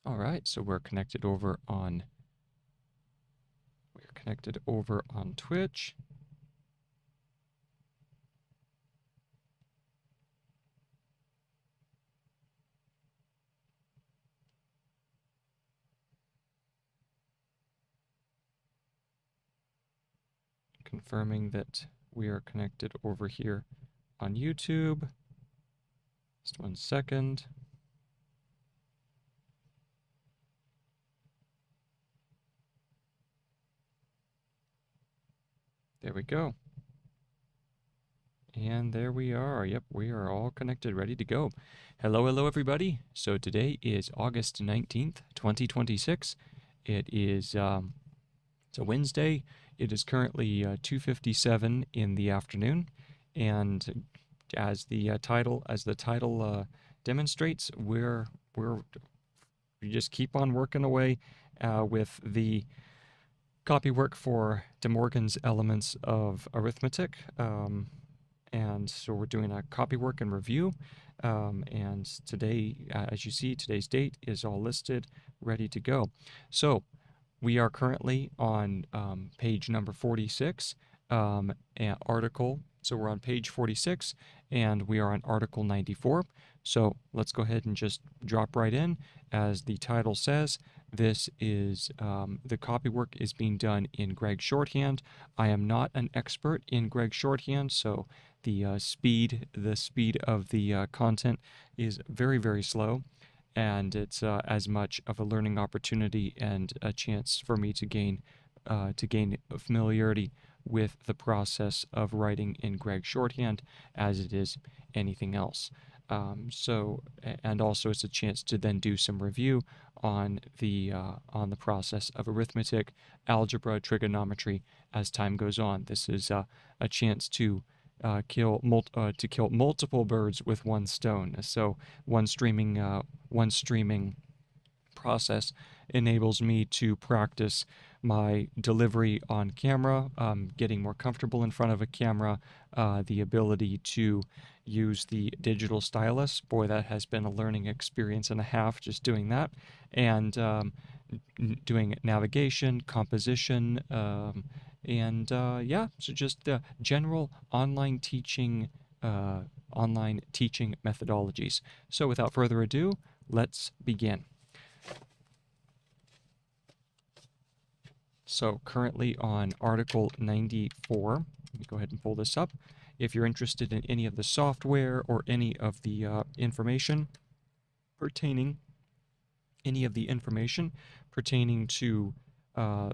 All right, so we're connected over on Twitch. Confirming that we are connected over here on YouTube. Just 1 second. There we go. And there we are. Yep, we are all connected, ready to go. Hello, everybody. So today is August 19th, 2026. It is it's a Wednesday. It is currently 2:57 in the afternoon, and as the title demonstrates, we just keep on working away with the copywork for De Morgan's Elements of Arithmetic. And so we're doing a copywork and review. And today, as you see, today's date is all listed, ready to go. So we are currently on page number 46, and article. So we're on page 46, and we are on article 94. So let's go ahead and just drop right in. As the title says, this is the copywork is being done in Gregg Shorthand. I am not an expert in Gregg Shorthand, so the speed of the content is very, very slow, and it's as much of a learning opportunity and a chance for me to gain familiarity with the process of writing in Gregg Shorthand as it is anything else. And also it's a chance to then do some review on the process of arithmetic, algebra, trigonometry as time goes on. This is a chance to kill multiple birds with one stone. So one streaming process enables me to practice my delivery on camera, getting more comfortable in front of a camera, the ability to use the digital stylus. Boy, that has been a learning experience and a half just doing that. And doing navigation, composition, yeah, so just general online teaching methodologies. So without further ado, let's begin. So currently on Article 94, let me go ahead and pull this up. If you're interested in any of the software or any of the information pertaining to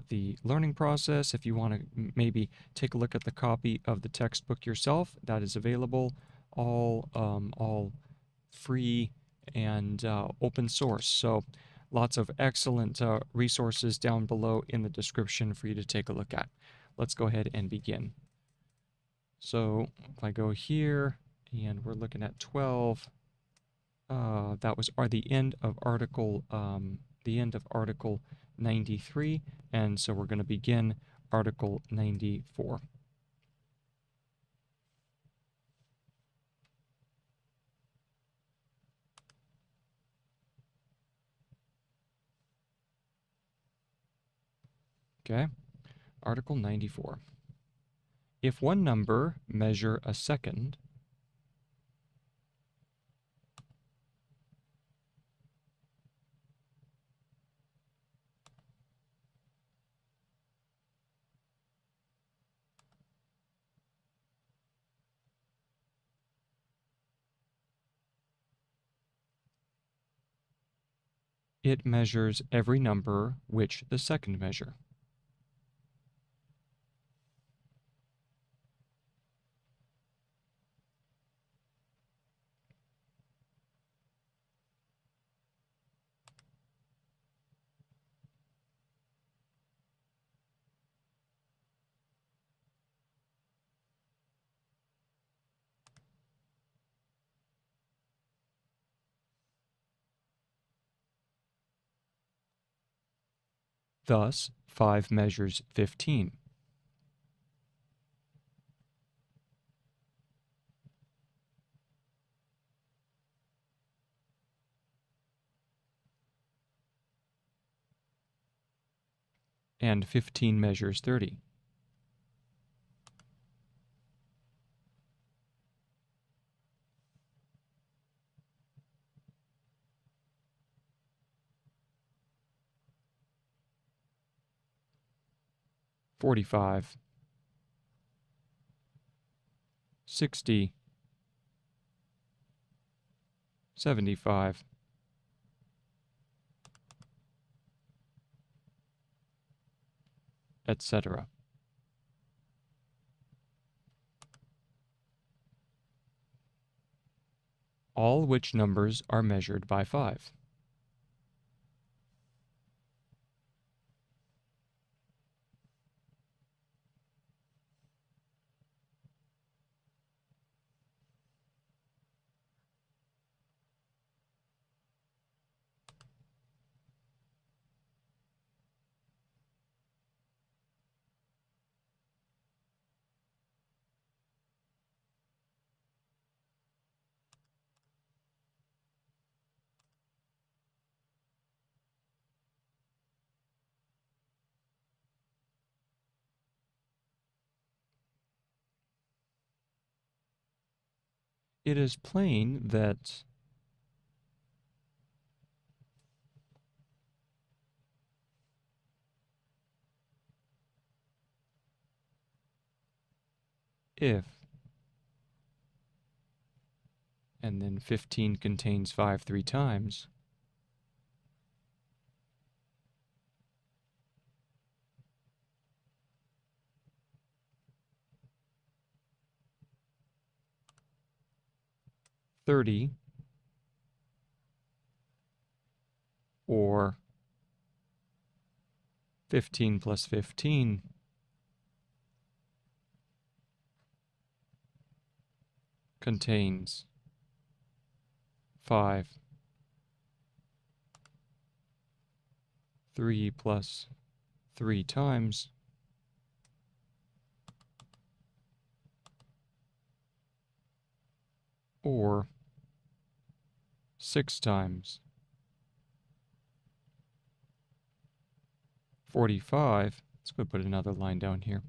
the learning process, if you want to maybe take a look at the copy of the textbook yourself, that is available, all free and open source. So lots of excellent resources down below in the description for you to take a look at. Let's go ahead and begin. So if I go here and we're looking at 12, that was the end of article 93, and so we're going to begin article 94. Okay, article 94. If one number measure a second, it measures every number which the second measure. Thus, 5 measures 15. and 15 measures 30. $45, $60, $75, etc. All which numbers are measured by 5. It is plain that if, and then 15 contains 5 3 times, $30 or 15 plus 15 contains 5. 3 plus 3 times or 6 times. 45, let's go put another line down here.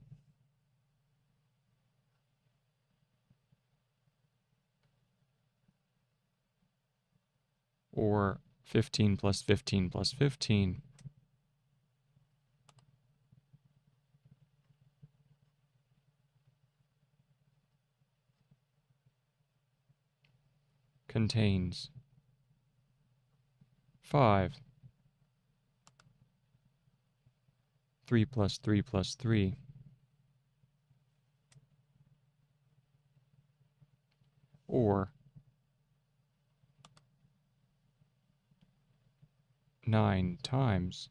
Or 15 plus 15 plus 15 contains 5. 3 plus 3 plus 3 or 9 times,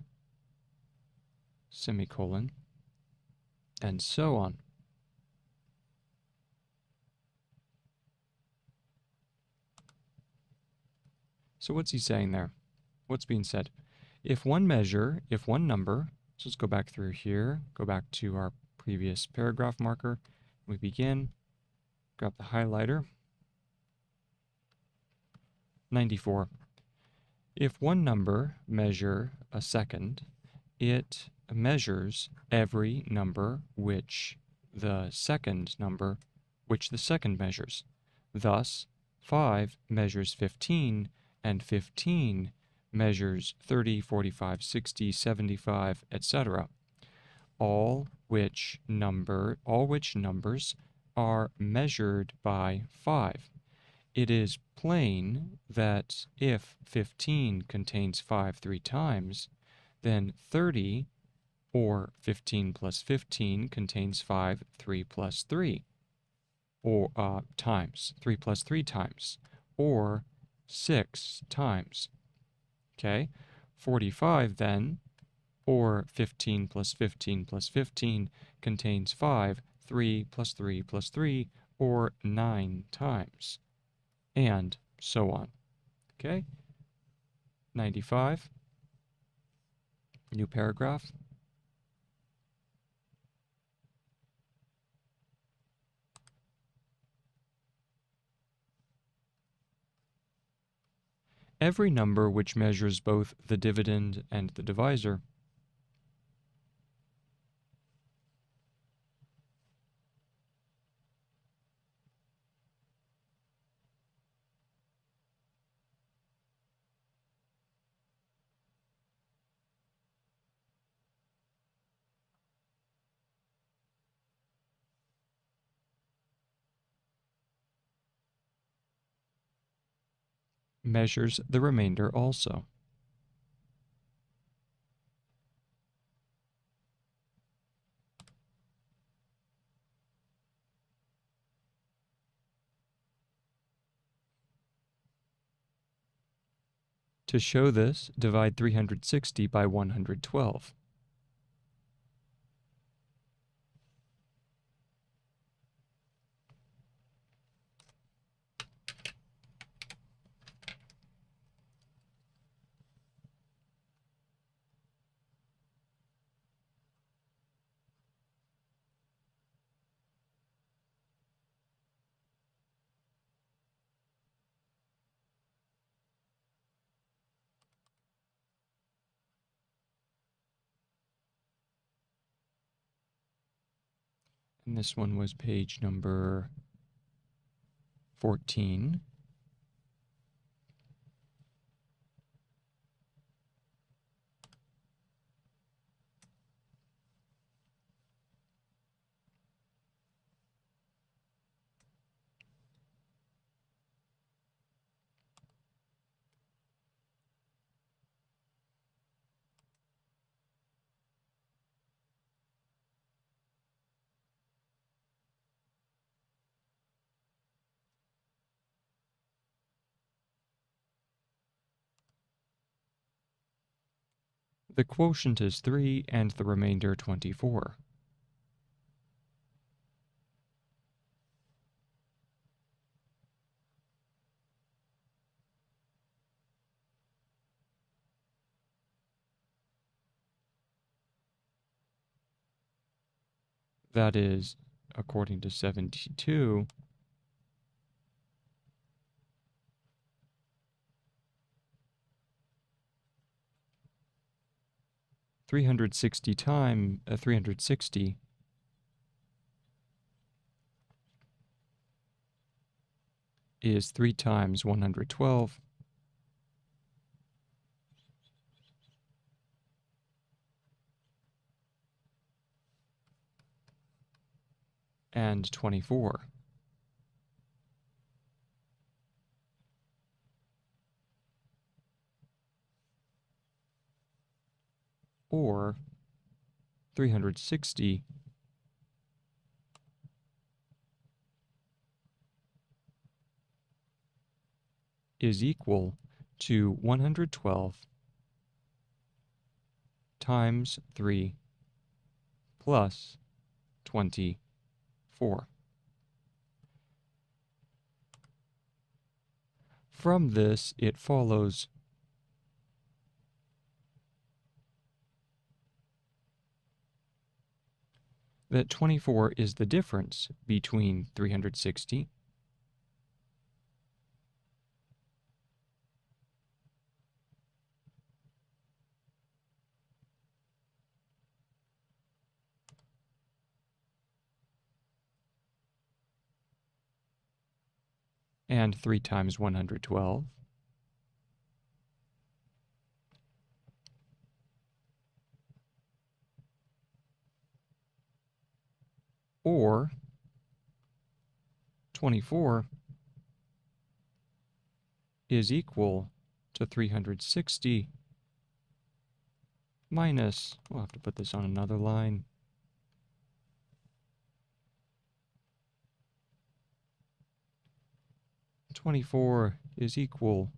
semicolon, and so on. So what's he saying there? What's being said? If one number, so let's go back through here, go back to our previous paragraph marker. We begin, grab the highlighter, 94. If one number measure a second, it measures every number which the second measures. Thus, 5 measures 15, and 15 measures 30, 45, 60, 75, etc. All which numbers are measured by 5. It is plain that if 15 contains 5 3 times, then 30 or 15 plus 15 contains 5 3 plus 3 or times, 3 plus 3 times, or 6 times. Okay, 45 then, or 15 plus 15 plus 15 contains 5, 3 plus 3 plus 3, or 9 times, and so on. Okay, 95, new paragraph. Every number which measures both the dividend and the divisor measures the remainder also. To show this, divide 360 by 112. And this one was page number 14. The quotient is 3 and the remainder 24. That is, according to 72, .360 is 3 times 112 and 24. Or 360 is equal to 112 times 3 plus 24. From this, it follows that 24 is the difference between 360 and 3 times 112, or 24 is equal to 360 minus, we'll have to put this on another line, .24 is equal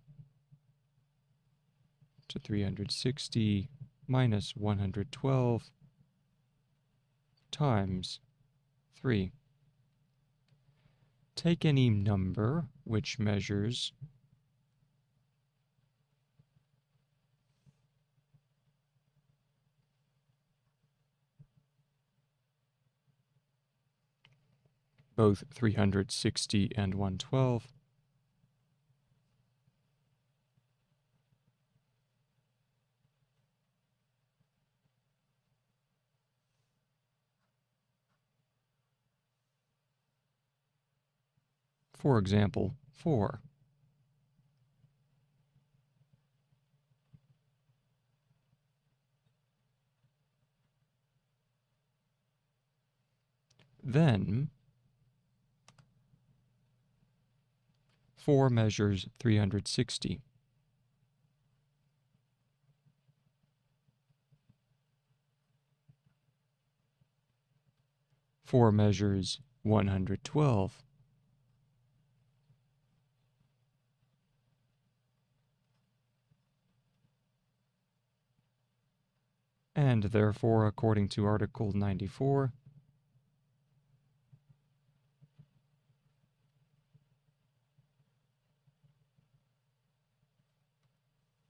to 360 minus 112 times 3. Take any number which measures both 360 and 112, for example, 4. Then 4 measures 360. 4 measures 112. 'And therefore, according to Article 94,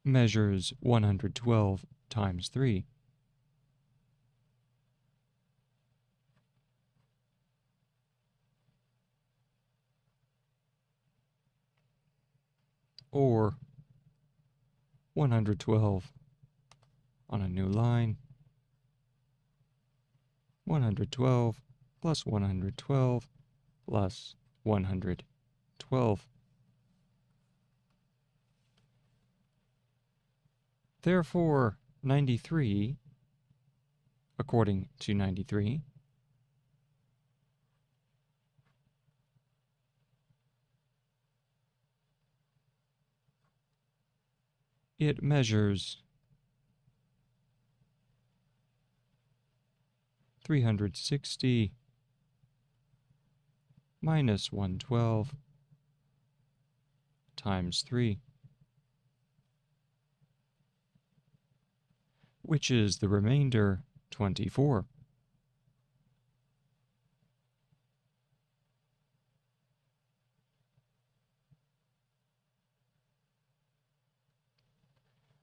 measures 112 times 3. Or 112 on a new line, 112 plus 112 plus 112. Therefore, 93, according to 93, it measures 360 minus 112 times 3, which is the remainder 24.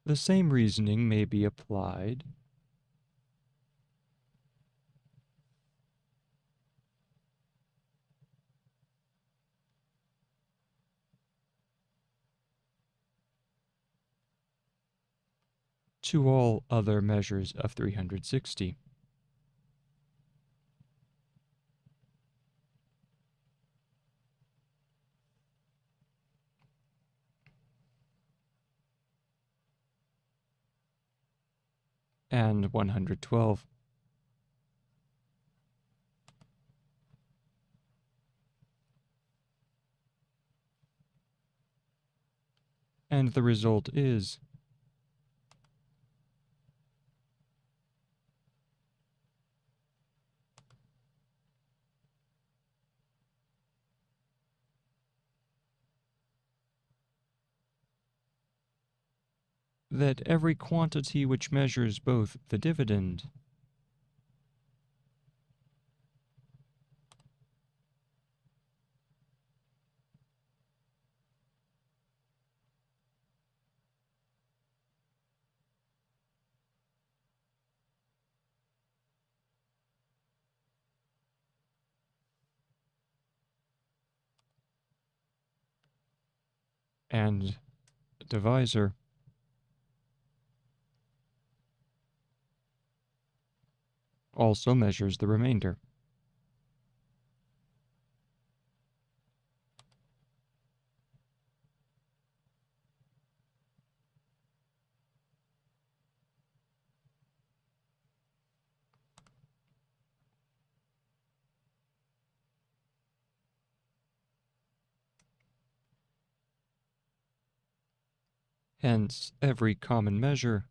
The same reasoning may be applied to all other measures of 360. And 112. And the result is that every quantity which measures both the dividend and divisor also measures the remainder. Hence, every common measure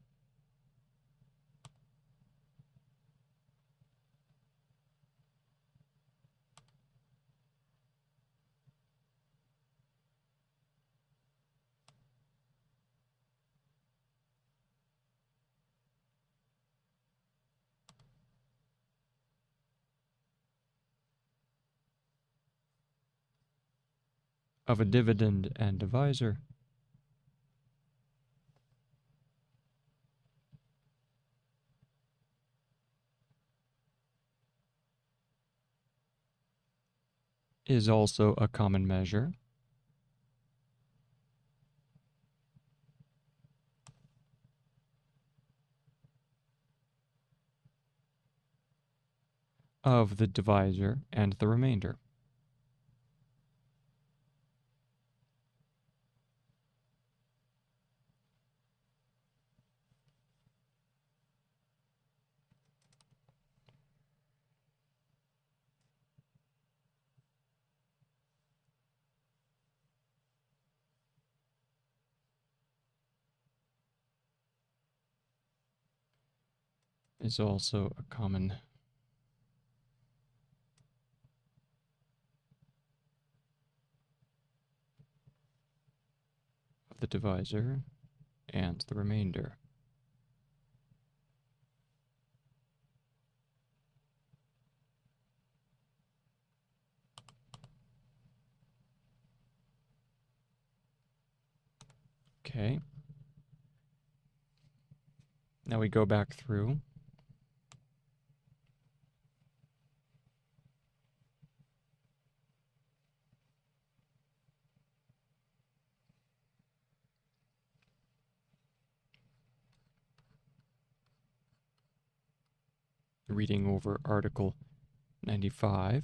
of a dividend and divisor is also a common measure of the divisor and the remainder. is also a common of the divisor and the remainder. Okay. Now we go back through. Reading over Article 95.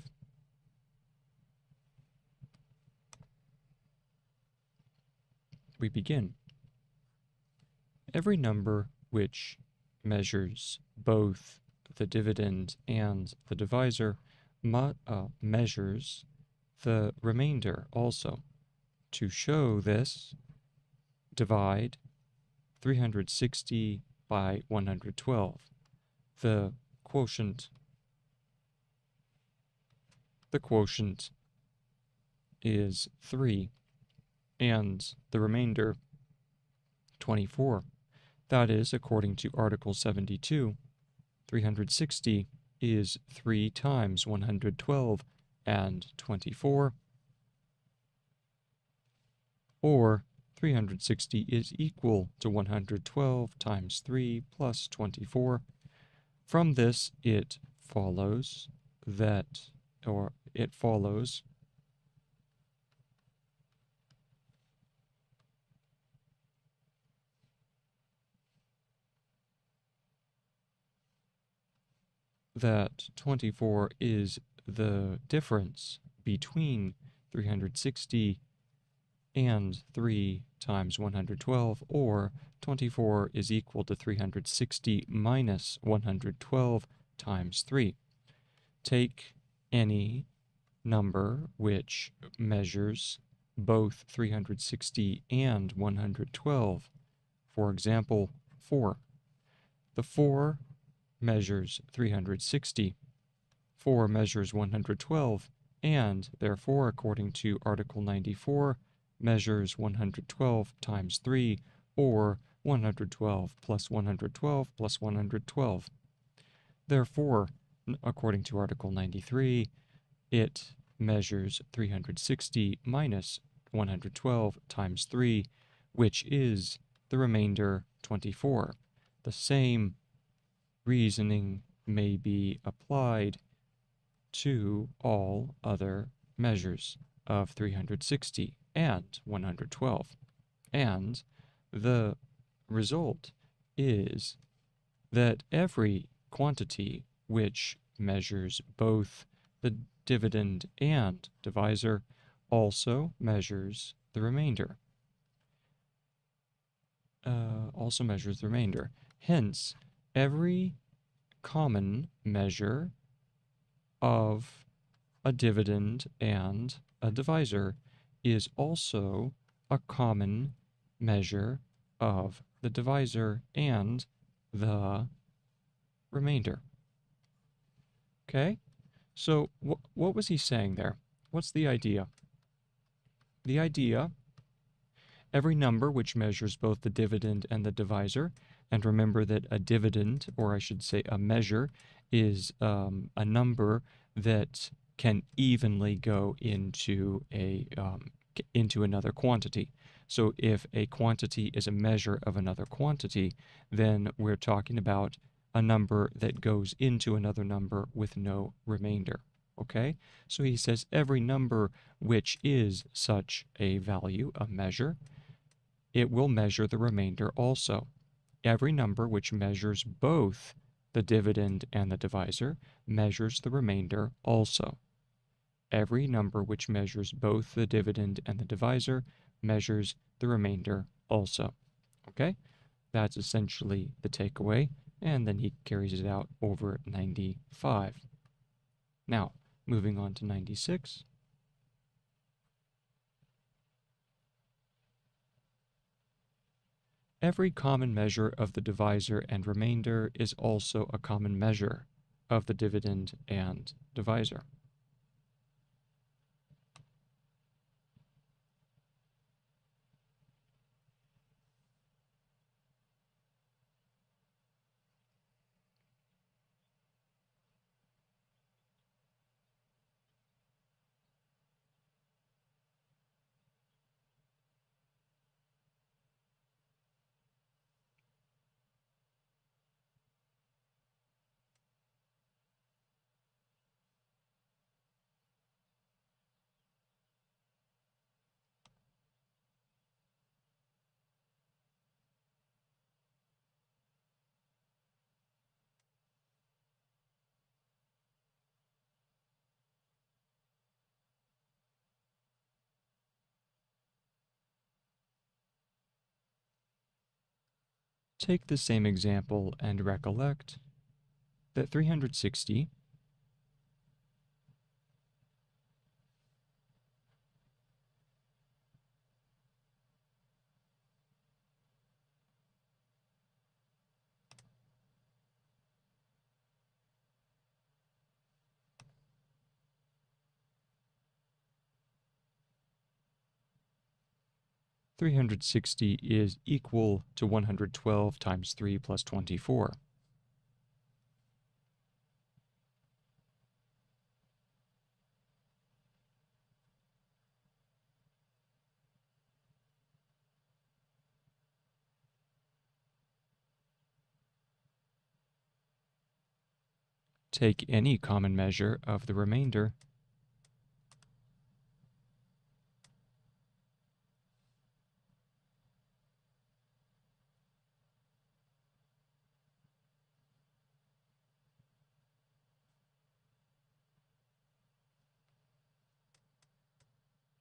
We begin. Every number which measures both the dividend and the divisor measures the remainder also. To show this, divide 360 by 112. The quotient is 3, and the remainder 24. That is, according to Article 72, 360 is 3 times 112 and 24, or 360 is equal to 112 times 3 plus 24. From this, it follows that that 24 is the difference between 360 and 3 times 112, or 24 is equal to 360 minus 112 times 3. Take any number which measures both 360 and 112. For example, 4. The 4 measures 360, 4 measures 112, and therefore, according to Article 94, measures 112 times 3, or 112 plus 112 plus 112. Therefore, according to Article 93, it measures 360 minus 112 times 3, which is the remainder 24. The same reasoning may be applied to all other measures of 360 and 112. And the result is that every quantity which measures both the dividend and divisor also measures the remainder. Hence, every common measure of a dividend and a divisor is also a common measure of the divisor and the remainder. Okay? So what was he saying there? What's the idea? The idea, every number which measures both the dividend and the divisor, and remember that a dividend, or I should say a measure, is a number that can evenly go into another quantity. So if a quantity is a measure of another quantity, then we're talking about a number that goes into another number with no remainder. Okay? So he says every number which is such a value, a measure, it will measure the remainder also. Every number which measures both the dividend and the divisor measures the remainder also. Every number which measures both the dividend and the divisor measures the remainder also. Okay? That's essentially the takeaway, and then he carries it out over 95. Now, moving on to 96. Every common measure of the divisor and remainder is also a common measure of the dividend and divisor. Take the same example and recollect that 360 360 is equal to 112 times 3 plus 24. Take any common measure of the remainder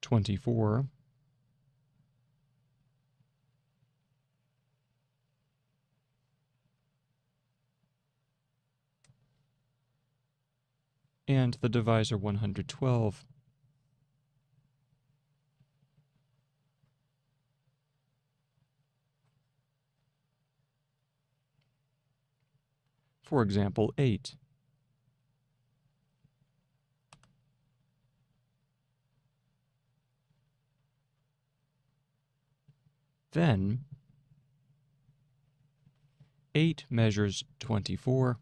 (24) and the divisor 112. For example, 8. Then 8 measures 24,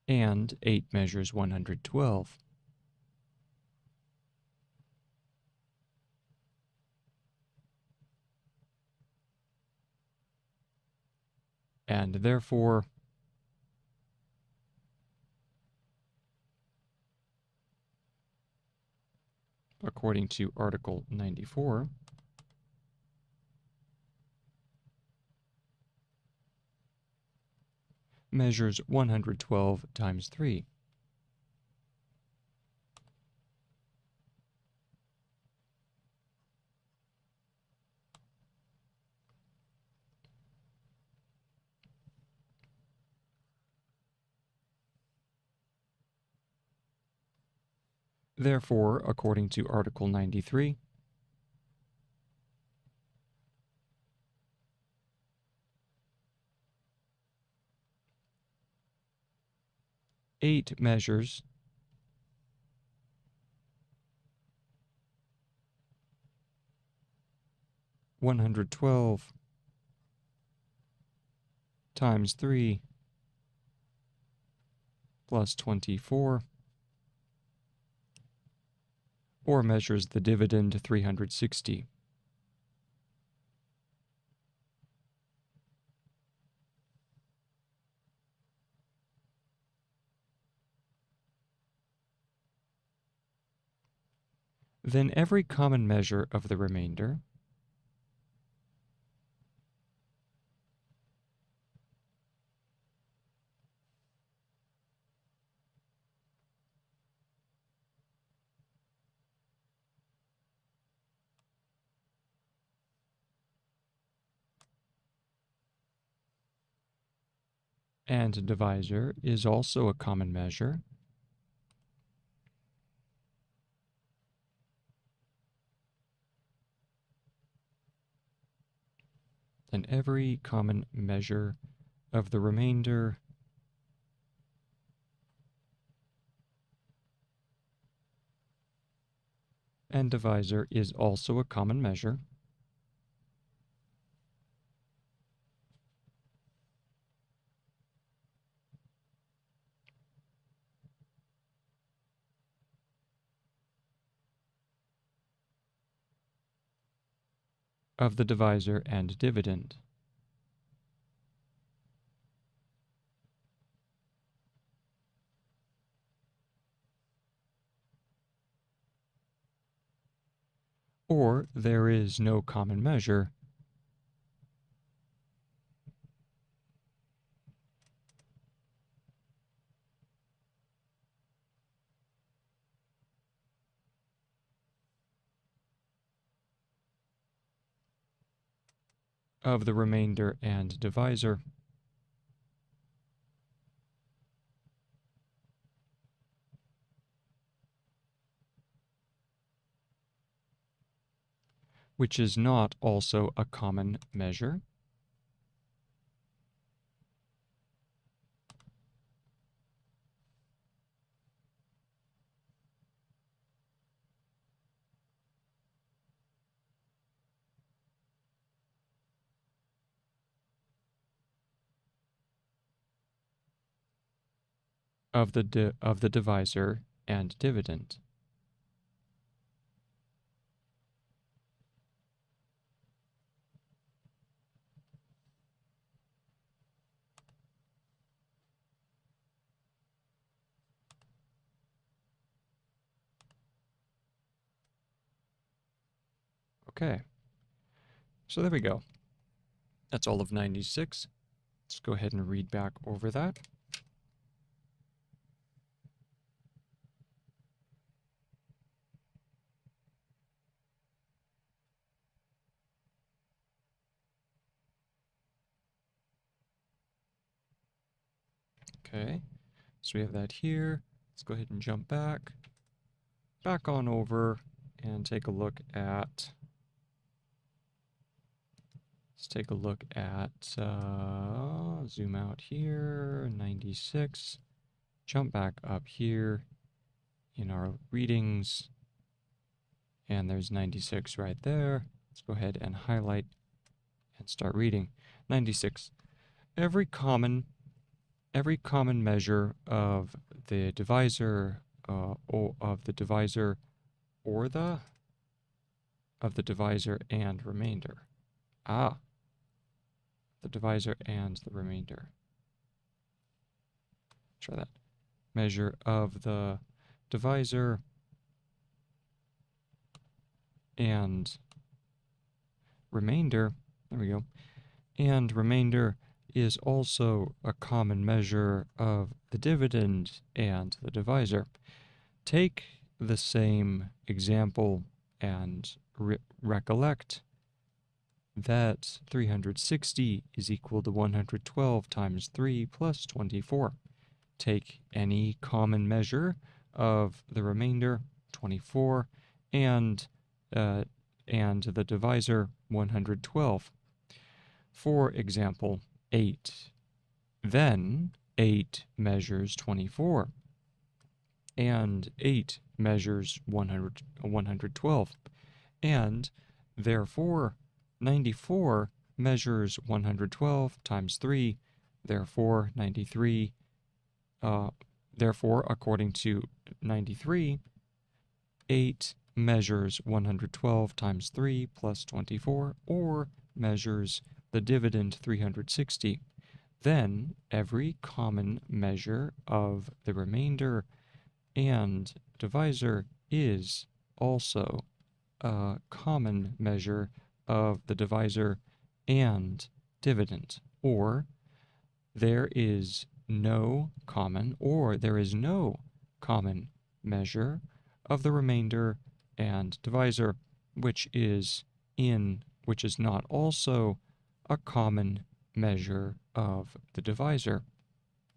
and 8 measures 112. And therefore, according to Article 94, measures 112 times 3. Therefore, according to Article 93, eight measures 112 times 3 plus 24, or measures the dividend 360. Then every common measure of the remainder and divisor is also a common measure. And every common measure of the remainder and divisor is also a common measure. Of the divisor and dividend. Or there is no common measure of the remainder and divisor. Which is not also a common measure. Of the divisor and dividend. Okay, so there we go. That's all of 96. Let's go ahead and read back over that. Okay, so we have that here. Let's go ahead and jump back on over and take a look at, zoom out here, 96, jump back up here in our readings, and there's 96 right there. Let's go ahead and highlight and start reading. 96. Every common measure of the divisor of the divisor and remainder. The divisor and the remainder. Try that. Measure of the divisor and remainder. There we go. And remainder is also a common measure of the dividend and the divisor. Take the same example and recollect that 360 is equal to 112 times 3 plus 24. Take any common measure of the remainder, 24, and the divisor, 112. For example, 8. Then 8 measures 24, and 8 measures 112, and therefore 94 measures 112 times 3, therefore 93. Therefore, according to 93, 8 measures 112 times 3 plus 24, or measures the dividend 360. Then every common measure of the remainder and divisor is also a common measure of the divisor and dividend, or there is no common measure of the remainder and divisor, which is not also a common measure of the divisor.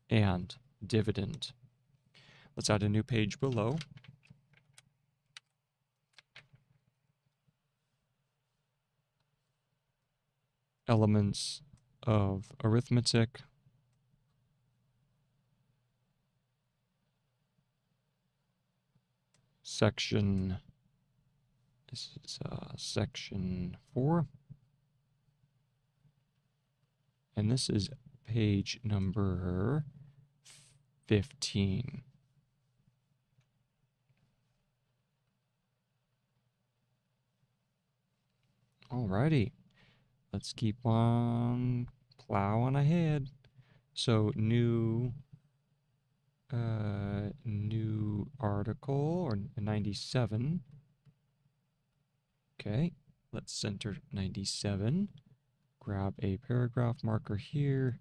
and dividend. Let's add a new page below. Elements of Arithmetic. Section, this is section 4. And this is page number 15. Alrighty, let's keep on plowing ahead. So new article, or 97. Okay, let's center 97. Grab a paragraph marker here,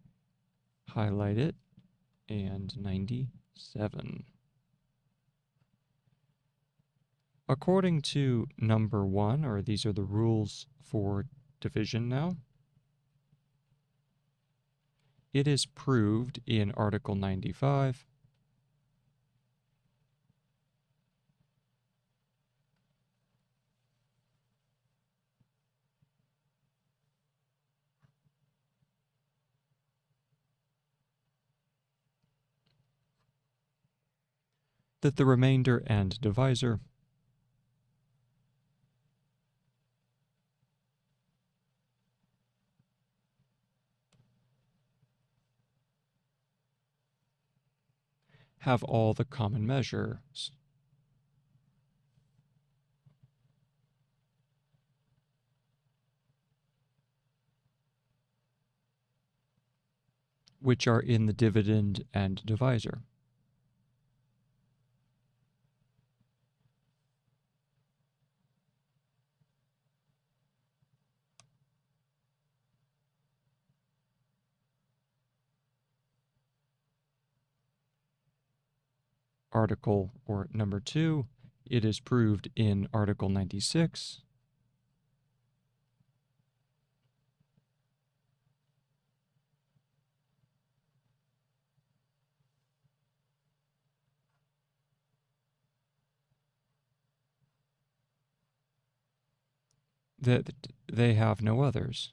highlight it, and 97. According to number 1, or these are the rules for division now, it is proved in Article 95 that the remainder and divisor have all the common measures, which are in the dividend and divisor. Article, or number 2, it is proved in Article 96 that they have no others.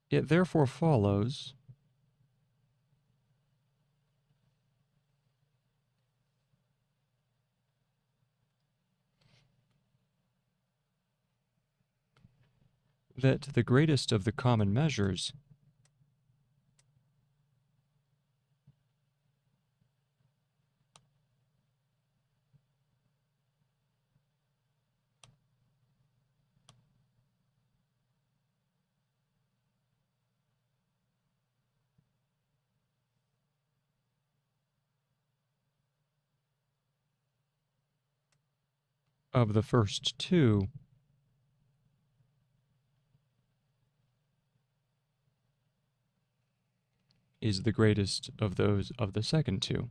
It therefore follows that the greatest of the common measures of the first 2 is the greatest of those of the second 2.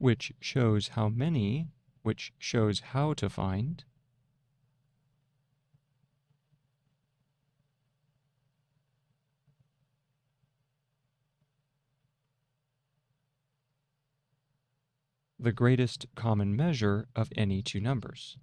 Which shows how to find the greatest common measure of any 2 numbers.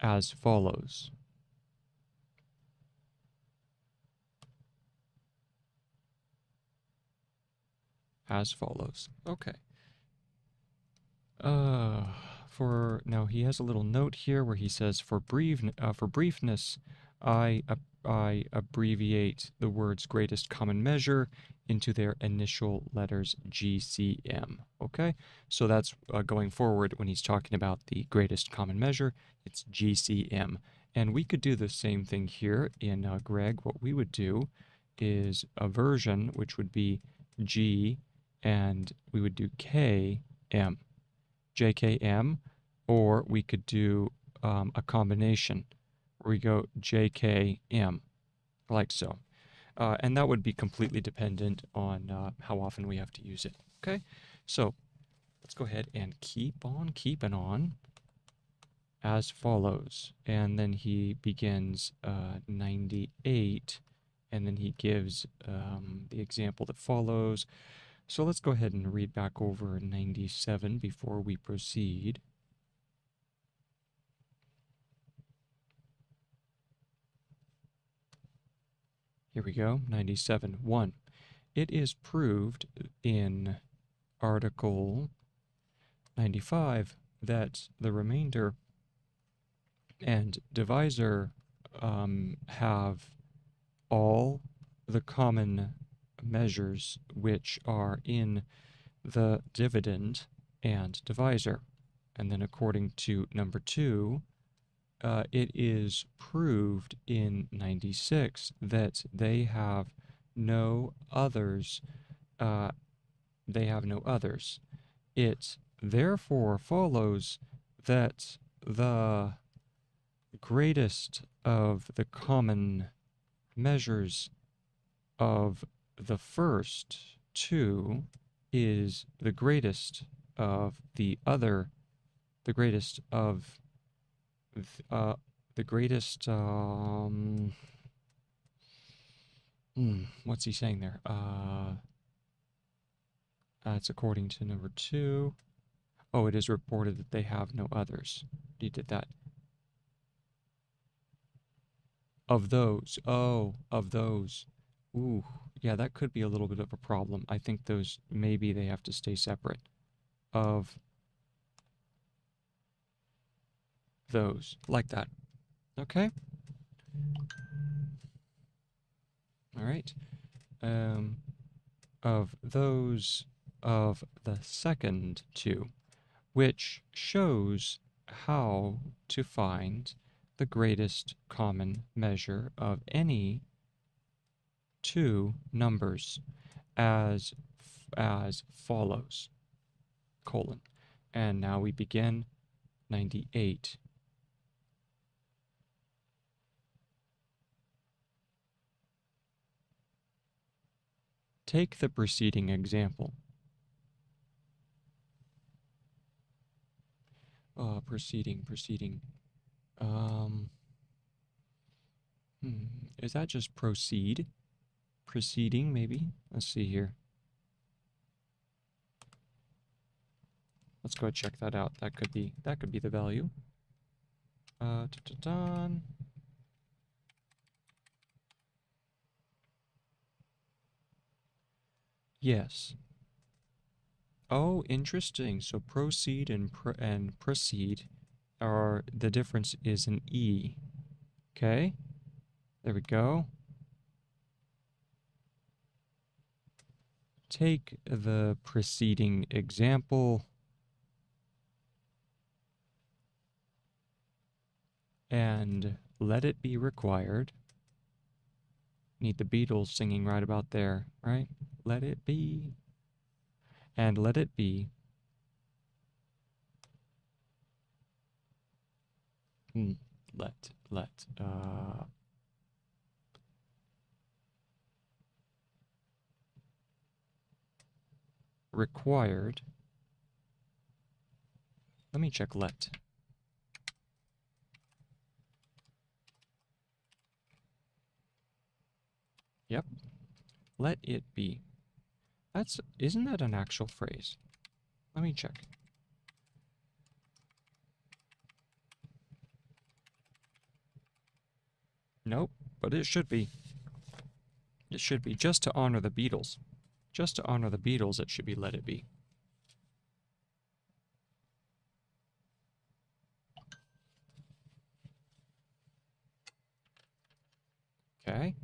As follows. As follows. Okay. now he has a little note here where he says for briefness, I abbreviate the words greatest common measure into their initial letters GCM. Okay, so that's going forward when he's talking about the greatest common measure, it's GCM. And we could do the same thing here in Gregg. What we would do is a version which would be G, and we would do KM. JKM, or we could do a combination where we go JKM, like so. And that would be completely dependent on how often we have to use it. Okay, so let's go ahead and keep on keeping on as follows. And then he begins 98, and then he gives the example that follows. So let's go ahead and read back over 97 before we proceed. Here we go, 97. 1. It is proved in Article 95 that the remainder and divisor have all the common measures which are in the dividend and divisor. And then according to number 2, it is proved in 96 that they have no others. It therefore follows that the greatest of the common measures of the first 2 is the greatest of the other, the greatest of what's he saying there? It's according to number 2. Oh, it is reported that they have no others. He did that. Of those. Oh, of those. Ooh, yeah, that could be a little bit of a problem. I think those, maybe they have to stay separate. Of those, like that. Okay? All right. Of those of the second 2, which shows how to find the greatest common measure of any 2 numbers as follows, colon. And now we begin 98. Take the preceding example. Preceding. Is that just proceed? Preceding, maybe? Let's see here. Let's go ahead and check that out. That could be the value. Yes. Oh, interesting. So proceed and proceed are, the difference is an E. Okay. There we go. Take the preceding example and let it be required. Need the Beatles singing right about there, right? Let it be. And let it be. Required. Let me check let. Yep. Let it be. Isn't that an actual phrase? Let me check. Nope, but it should be. It should be, just to honor the Beatles. Just to honor the Beatles, it should be let it be. Okay.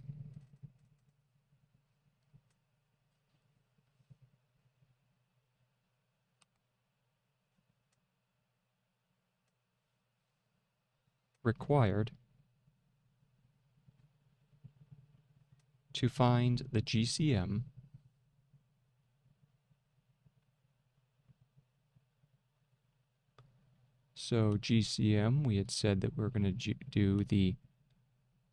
Required to find the GCM So GCM, we had said that we're going to do the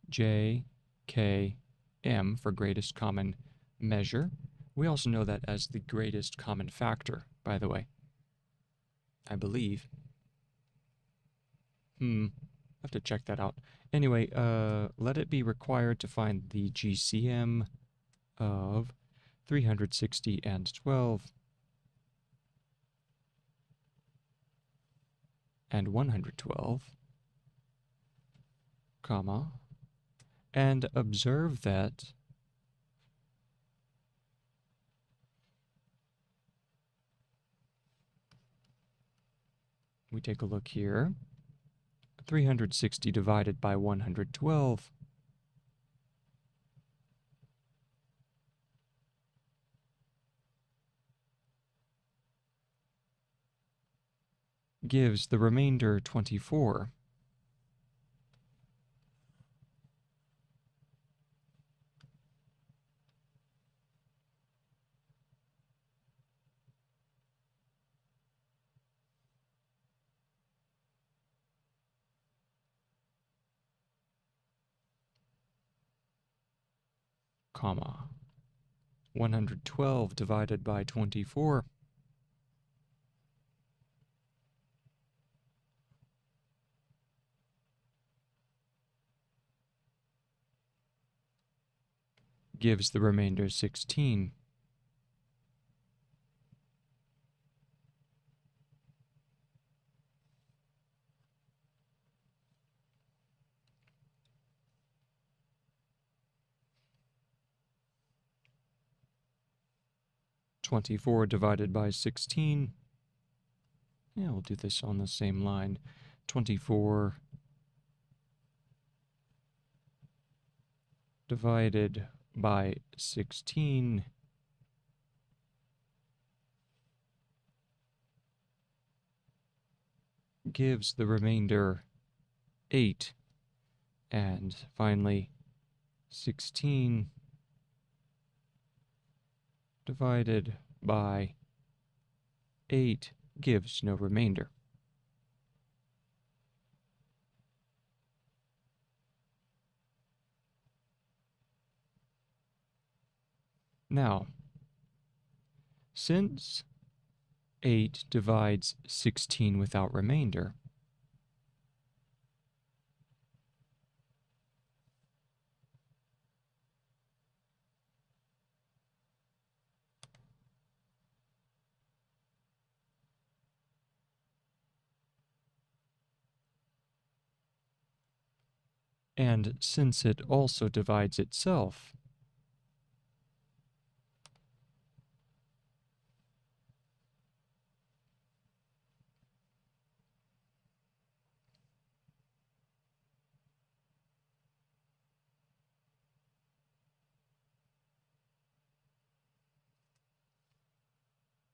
J, K, M for greatest common measure. We also know that as the greatest common factor, by the way. I believe. I have to check that out. Anyway, let it be required to find the GCM of 360 and 12 and 112, comma, and observe that we take a look here. 360 divided by 112 gives the remainder 24. Comma. 112 divided by 24 gives the remainder 16. Twenty-four divided by 16. Yeah, we'll do this on the same line. 24 divided by 16 gives the remainder 8. And finally, 16 divided by 8 gives no remainder. Now, since 8 divides 16 without remainder, and since it also divides itself,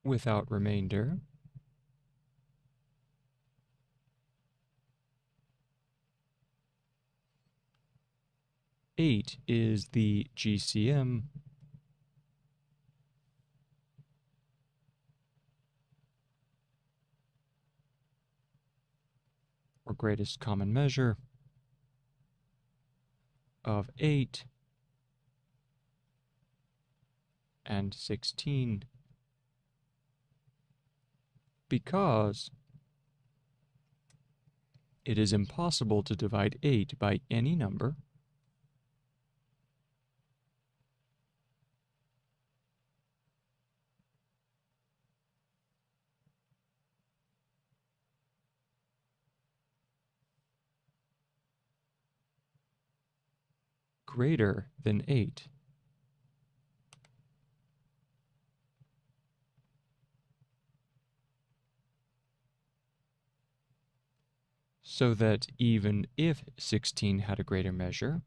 without remainder, eight is the GCM or greatest common measure of 8 and 16 because it is impossible to divide 8 by any number greater than 8. So that even if 16 had a greater measure,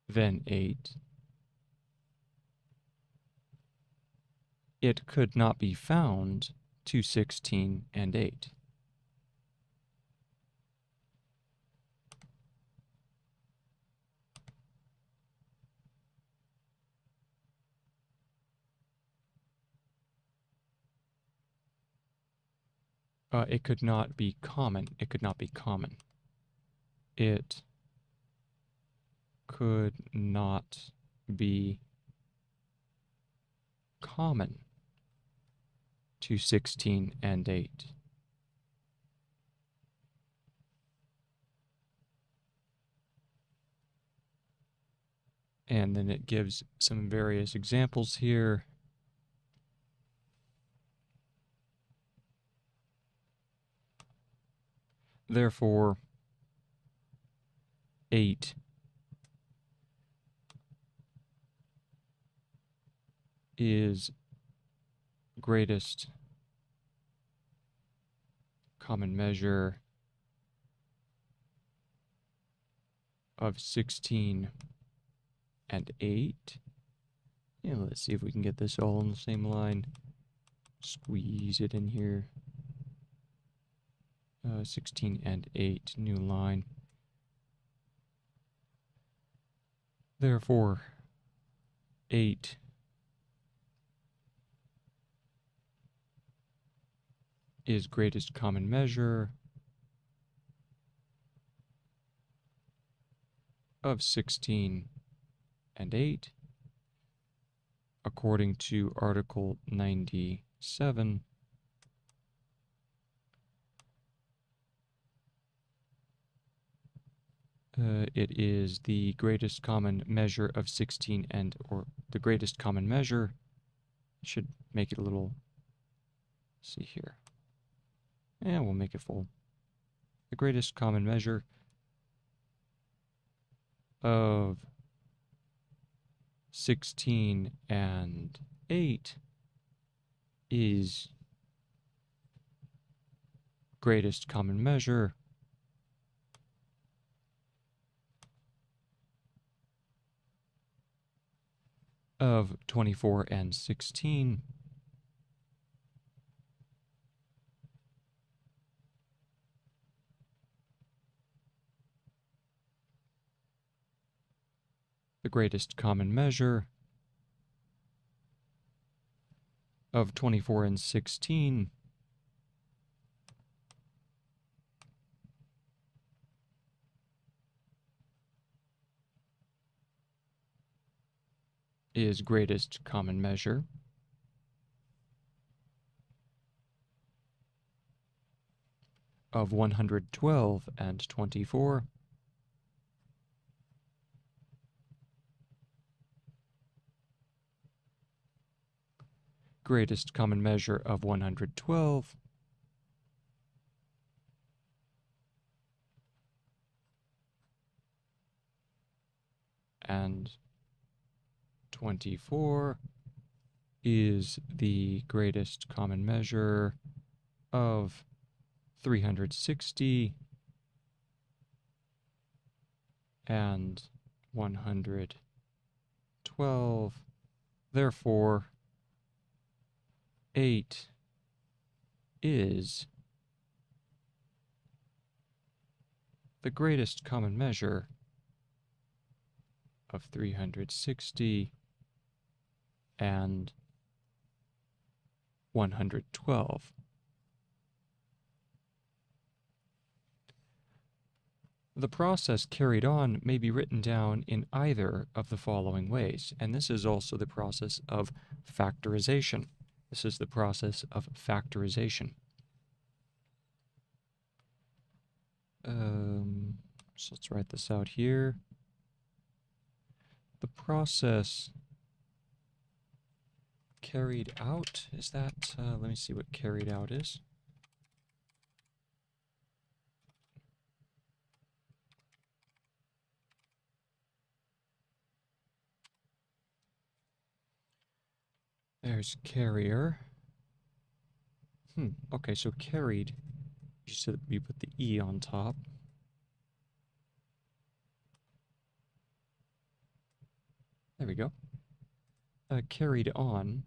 than 8, it could not be found to 16 and 8. It could not be common. It could not be common. It could not be common to 16 and 8. And then it gives some various examples here. Therefore, 8 is greatest common measure of 16 and 8. Yeah, let's see if we can get this all on the same line. Squeeze it in here. 16 and 8, new line. Therefore, 8 is greatest common measure of 16 and 8, according to Article 97. It is the greatest common measure of 16 and, or the greatest common measure. Should make it a little, see here. And we'll make it full. The greatest common measure of 16 and 8 is greatest common measure of 24 and 16. The greatest common measure of 24 and 16 is greatest common measure of 112 and 24. Greatest common measure of 112 and 24 is the greatest common measure of 360 and 112. Therefore, 8 is the greatest common measure of 360 and 112. The process carried on may be written down in either of the following ways, and this is also the process of factorization. This is the process of factorization. So let's write this out here. The process carried out, is that, let me see what carried out is. There's carrier. Okay, so carried, you said you put the E on top. we go, carried on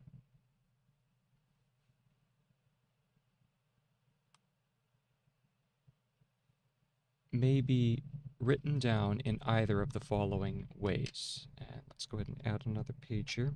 may be written down in either of the following ways. And let's go ahead and add another page here.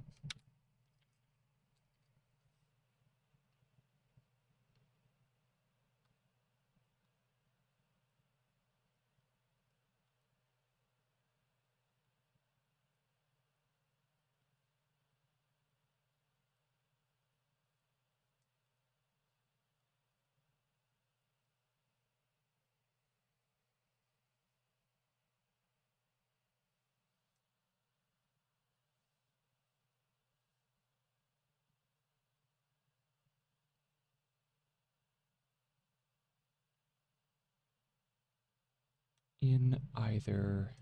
In either,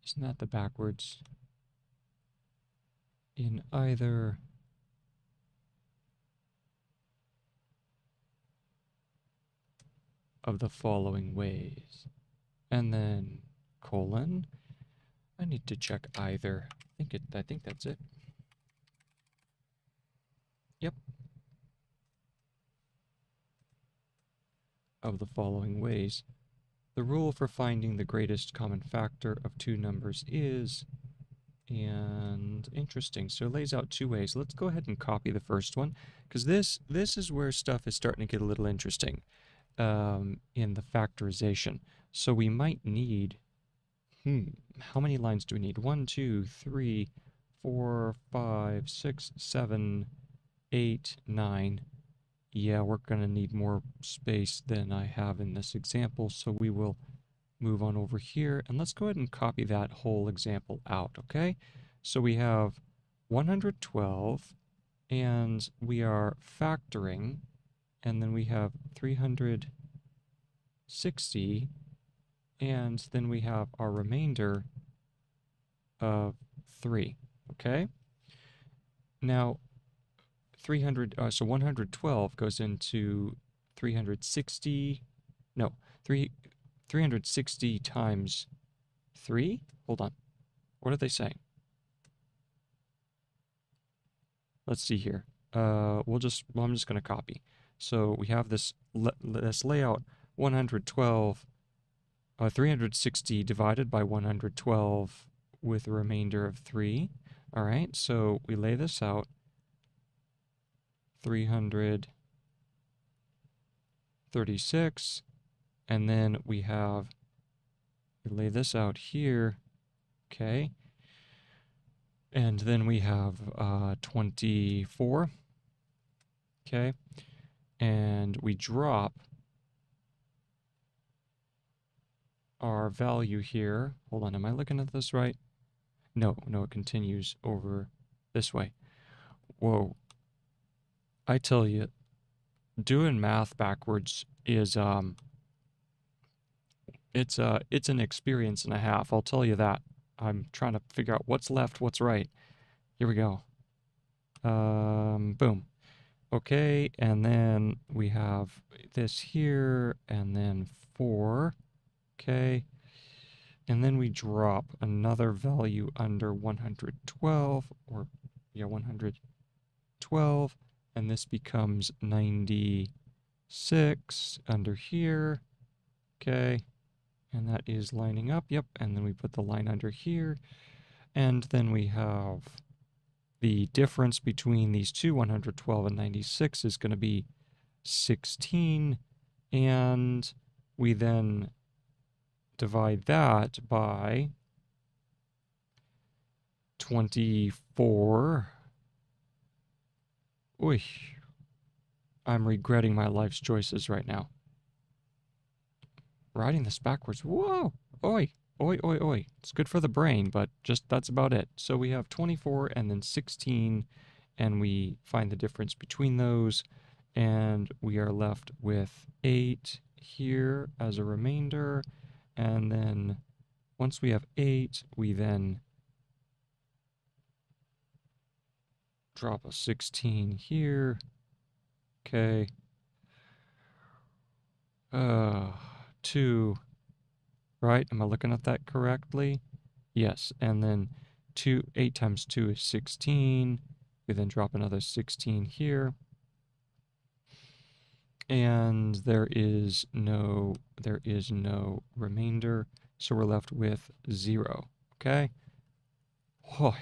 isn't that the backwards? In either of the following ways. And then colon. I need to check either. I think that's it. Yep. Of the following ways. The rule for finding the greatest common factor of two numbers is, and interesting. So it lays out two ways. Let's go ahead and copy the first one, because this is where stuff is starting to get a little interesting in the factorization. So we might need, how many lines do we need? 1, 2, 3, 4, 5, 6, 7, 8, 9. Yeah, we're going to need more space than I have in this example, so we will move on over here, and let's go ahead and copy that whole example out, okay? So we have 112, and we are factoring, and then we have 360, and then we have our remainder of 3, okay? Now, 112 goes into 360, no, 360 times 3? Hold on. What are they saying? Let's see here. I'm just going to copy. So we have this layout 112, 360 divided by 112 with a remainder of 3. All right, so we lay this out. 336, and then we lay this out here, okay, and then we have 24, okay, and we drop our value here. Hold on, am I looking at this right? No, it continues over this way. Whoa. I tell you, doing math backwards is it's an experience and a half, I'll tell you that. I'm trying to figure out what's left, what's right. Here we go. Boom. Okay, and then we have this here, and then 4. Okay. And then we drop another value under 112, or yeah, 112. And this becomes 96 under here, okay, and that is lining up, yep, and then we put the line under here, and then we have the difference between these two, 112 and 96, is going to be 16, and we then divide that by 24. Oy, I'm regretting my life's choices right now. Writing this backwards, whoa, oi, oi, oi, oi. It's good for the brain, but just that's about it. So we have 24 and then 16, and we find the difference between those, and we are left with 8 here as a remainder, and then once we have 8, we then drop a 16 here. Okay. 2, right? Am I looking at that correctly? Yes, and then 8 times 2 is 16. We then drop another 16 here. And there is no remainder, so we're left with 0. Okay? Oh,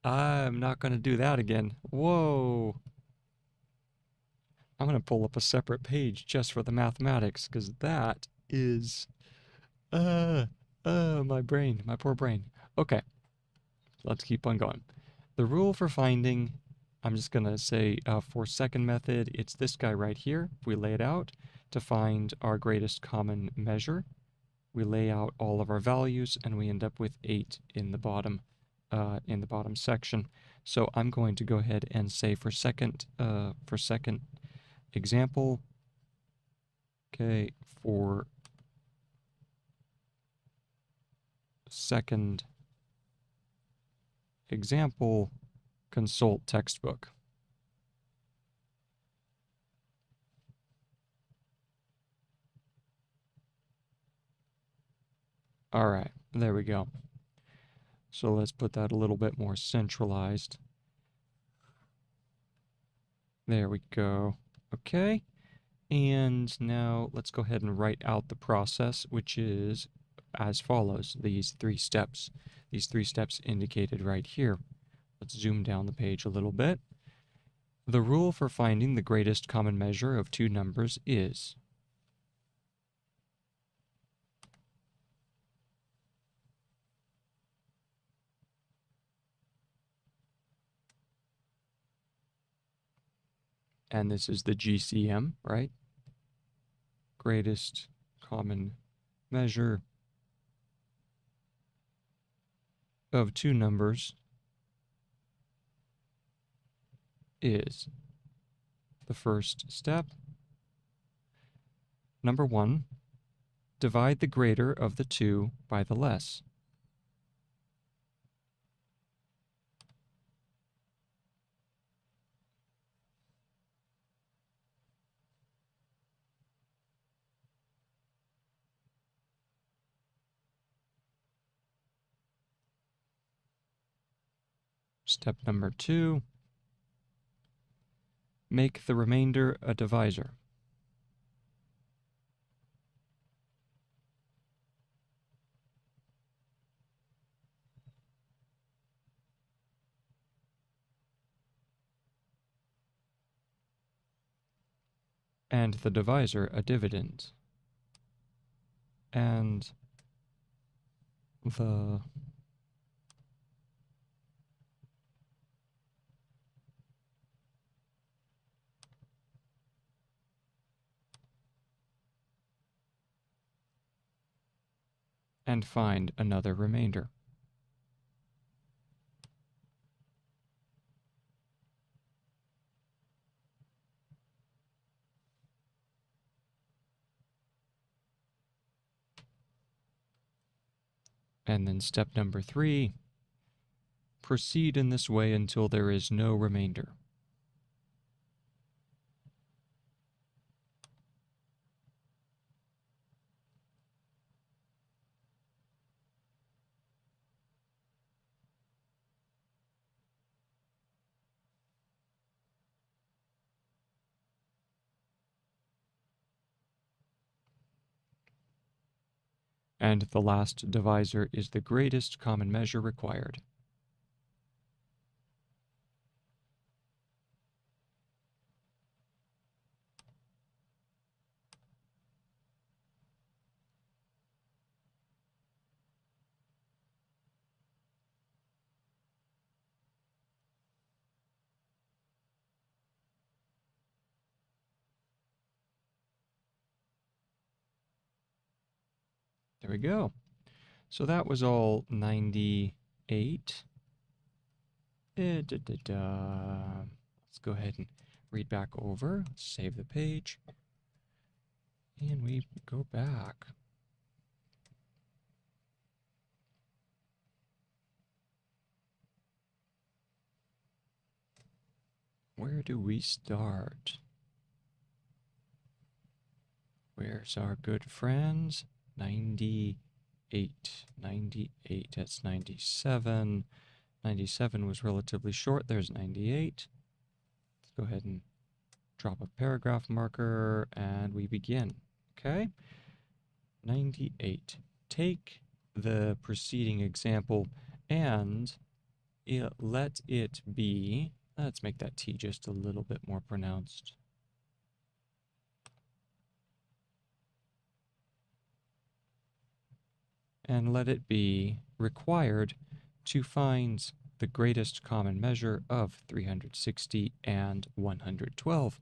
I'm not going to do that again. Whoa! I'm going to pull up a separate page just for the mathematics, because that is... my brain, my poor brain. Okay, let's keep on going. The rule for finding, I'm just going to say for second method, it's this guy right here. We lay it out to find our greatest common measure. We lay out all of our values, and we end up with 8 in the bottom section. So I'm going to go ahead and say for second example, okay, for second example, consult textbook. All right, there we go. So let's put that a little bit more centralized. There we go. Okay. And now let's go ahead and write out the process, which is as follows, these 3 steps. These 3 steps indicated right here. Let's zoom down the page a little bit. The rule for finding the greatest common measure of 2 numbers is... And this is the GCM, right? Greatest common measure of 2 numbers is the first step. Number 1, divide the greater of the 2 by the less. Step number 2, make the remainder a divisor. And the divisor a dividend. And the and find another remainder. And then step number 3, proceed in this way until there is no remainder. And the last divisor is the greatest common measure required. There we go. So that was all 98. Let's go ahead and read back over, save the page, and we go back. Where do we start? Where's our good friends? 98. 98, that's 97. 97 was relatively short, there's 98. Let's go ahead and drop a paragraph marker, and we begin. Okay? 98. Take the preceding example and let it be, let's make that T just a little bit more pronounced. And let it be required to find the greatest common measure of 360 and 112.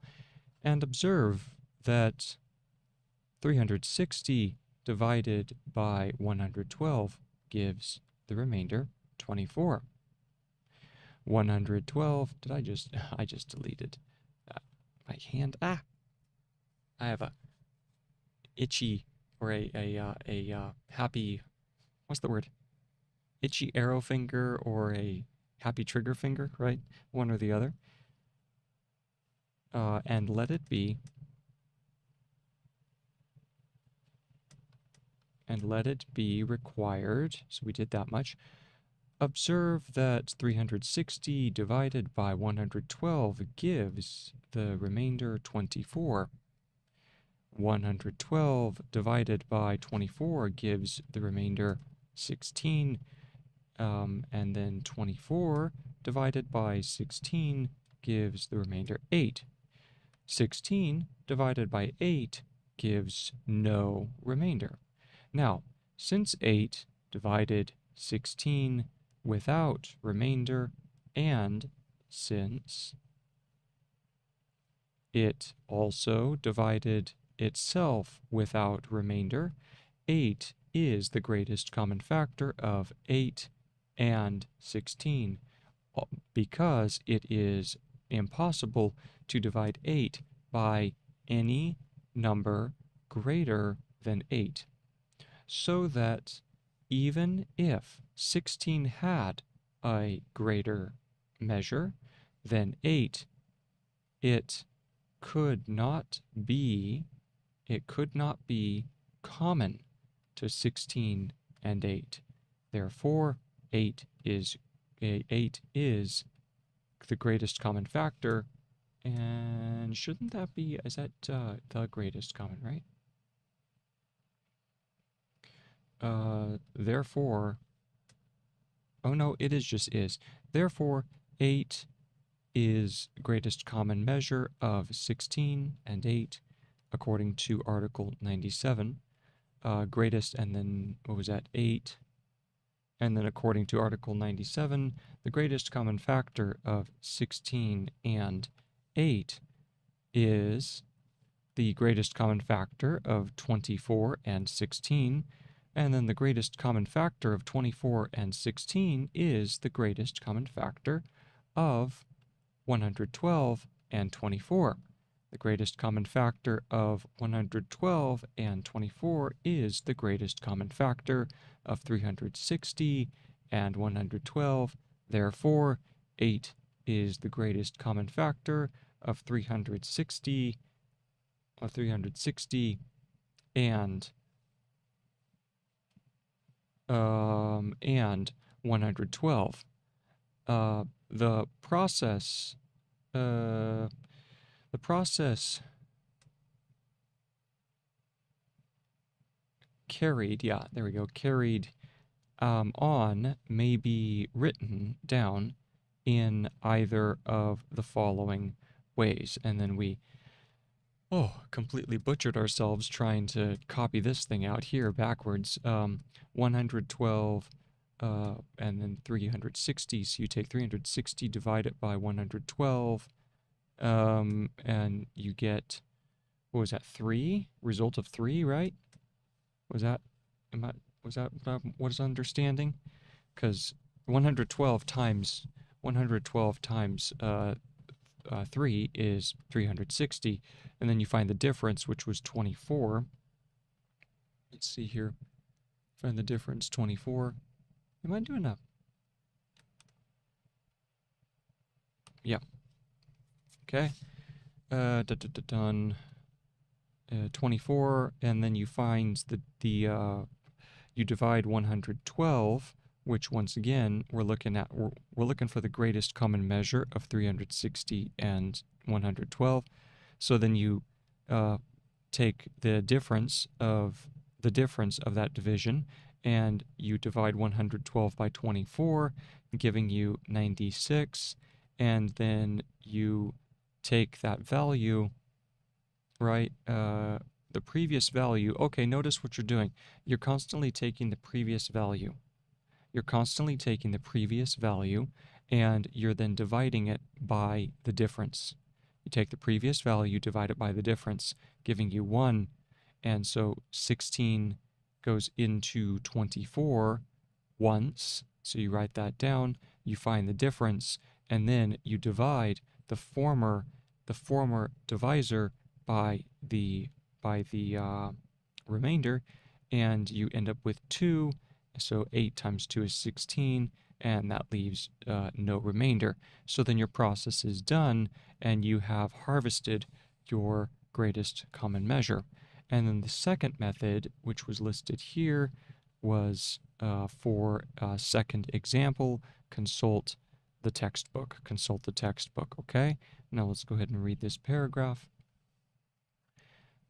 And observe that 360 divided by 112 gives the remainder 24. 112, I just deleted my hand. I have a itchy, or a happy, what's the word? Itchy arrow finger or a happy trigger finger, right? One or the other. And let it be, required, so we did that much. Observe that 360 divided by 112 gives the remainder 24. 112 divided by 24 gives the remainder 16. And then 24 divided by 16 gives the remainder 8. 16 divided by 8 gives no remainder. Now, since 8 divided 16 without remainder, and since it also divided itself without remainder, 8 is the greatest common factor of 8 and 16, because it is impossible to divide 8 by any number greater than 8. So that even if 16 had a greater measure than 8, it could not be common to 16 and 8. Therefore, 8 is the greatest common factor, and shouldn't that be, is that the greatest common, right? Therefore, oh no, it is just is. Therefore, 8 is greatest common measure of 16 and 8, according to Article 97. Greatest, and then, what was that, 8? And then according to Article 97, the greatest common factor of 16 and 8 is the greatest common factor of 24 and 16, and then the greatest common factor of 24 and 16 is the greatest common factor of 112 and 24. The greatest common factor of 112 and 24 is the greatest common factor of 360 and 112. Therefore, 8 is the greatest common factor of 360 and 112. The process carried, yeah, there we go, carried on may be written down in either of the following ways. And then we completely butchered ourselves trying to copy this thing out here backwards. 112 and then 360. So you take 360, divide it by 112, and you get, what was that, 3? Result of 3, right? Was that what is understanding? Because 112 times 3 is 360, and then you find the difference, which was 24. Let's see here. Find the difference, 24. Am I doing a... Yeah. Okay. Done. 24, and then you find the you divide 112, which once again we're looking for the greatest common measure of 360 and 112. So then you take the difference of that division, and you divide 112 by 24, giving you 96, and then you take that value, right, the previous value. Okay, notice what you're doing. You're constantly taking the previous value. And you're then dividing it by the difference. You take the previous value, divide it by the difference, giving you 1. And so 16 goes into 24 once. So you write that down, you find the difference, and then you divide the former divisor by the remainder, and you end up with 2. So 8 times 2 is 16, and that leaves no remainder. So then your process is done, and you have harvested your greatest common measure. And then the second method, which was listed here, was for a second example, consult the textbook. Okay? Now let's go ahead and read this paragraph.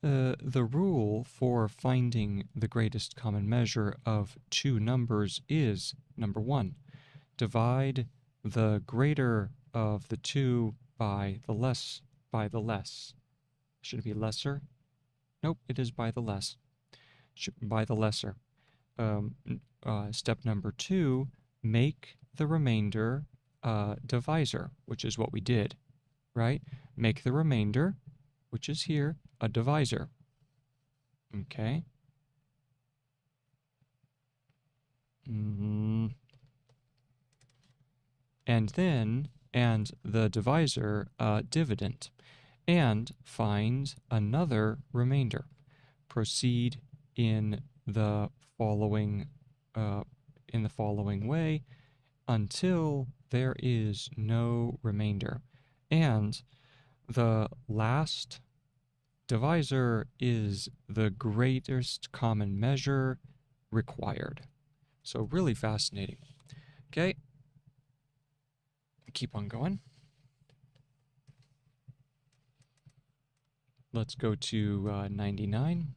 The rule for finding the greatest common measure of two numbers is, number 1, divide the greater of the two by the less. Should it be lesser? Nope, it is by the less. By the lesser. Step number 2, make the remainder divisor, which is what we did, right? Make the remainder, which is here, a divisor. Okay. And the divisor dividend, and find another remainder. Proceed in the following way until there is no remainder, and the last divisor is the greatest common measure required. So really fascinating. Okay, keep on going. Let's go to 99.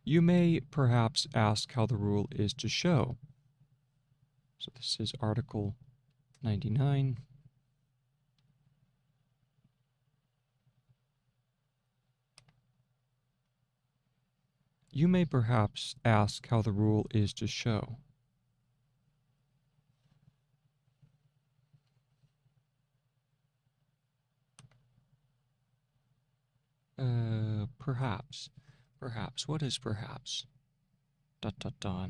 You may perhaps ask how the rule is to show. So this is Article 99. You may perhaps ask how the rule is to show. Perhaps. Perhaps. What is perhaps? Dot, dot, dot.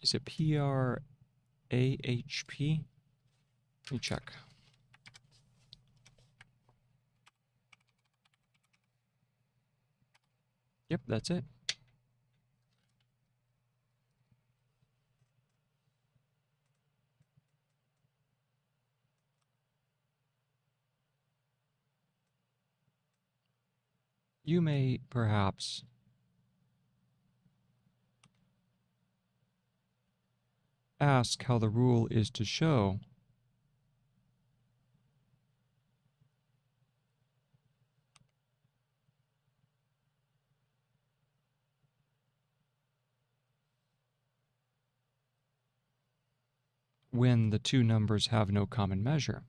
Is it PRAHP? Let me check. Yep, that's it. You may perhaps ask how the rule is to show. When the two numbers have no common measure.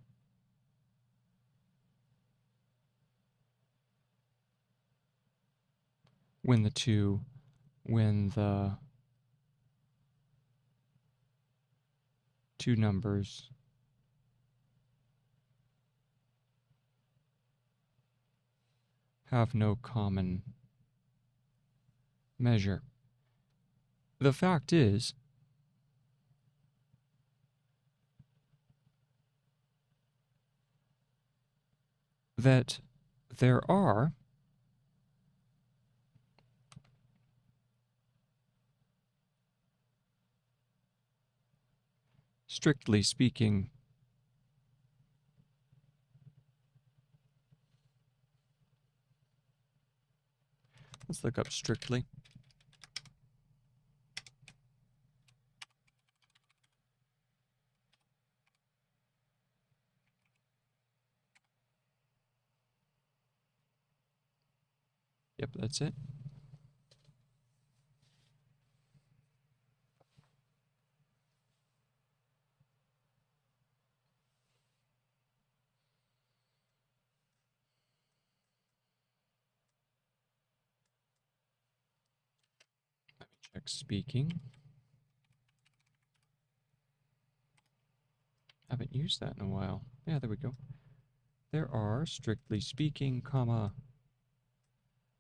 When the two numbers have no common measure. The fact is that there are strictly speaking. Let's look up strictly. Yep, that's it. Let me check speaking. Haven't used that in a while. Yeah, there we go. There are, strictly speaking, comma,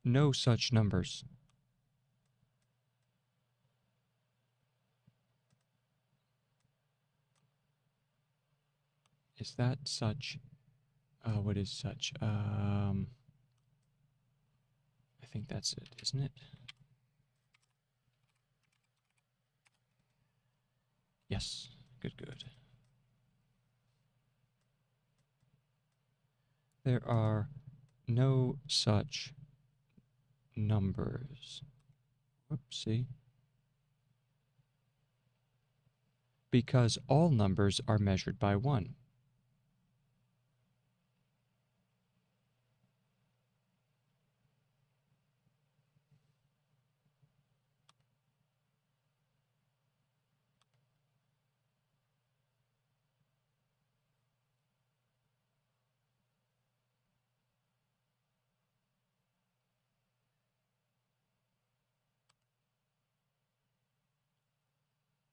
no such numbers. Is that such? What is such? I think that's it, isn't it? Yes. Good, good. There are no such numbers. Whoopsie. Because all numbers are measured by 1.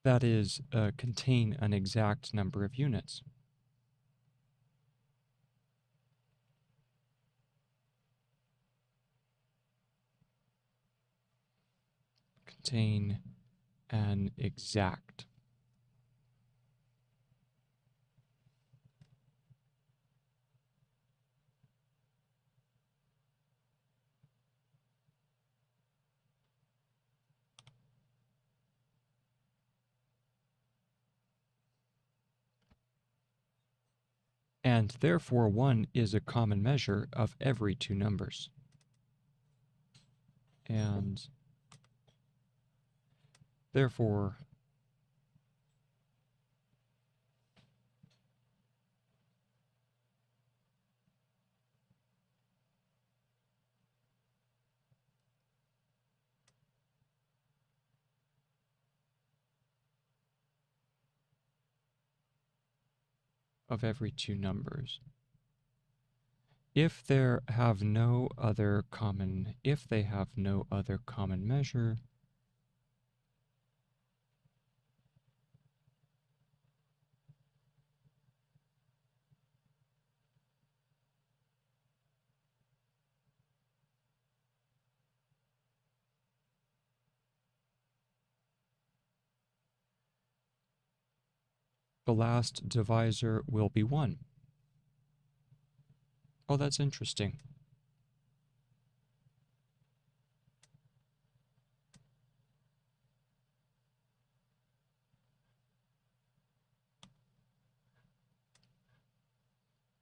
That is, contain an exact number of units. Contain an exact. And therefore 1 is a common measure of every 2 numbers. And therefore of every 2 numbers. If they have no other common measure, the last divisor will be 1. Oh, that's interesting.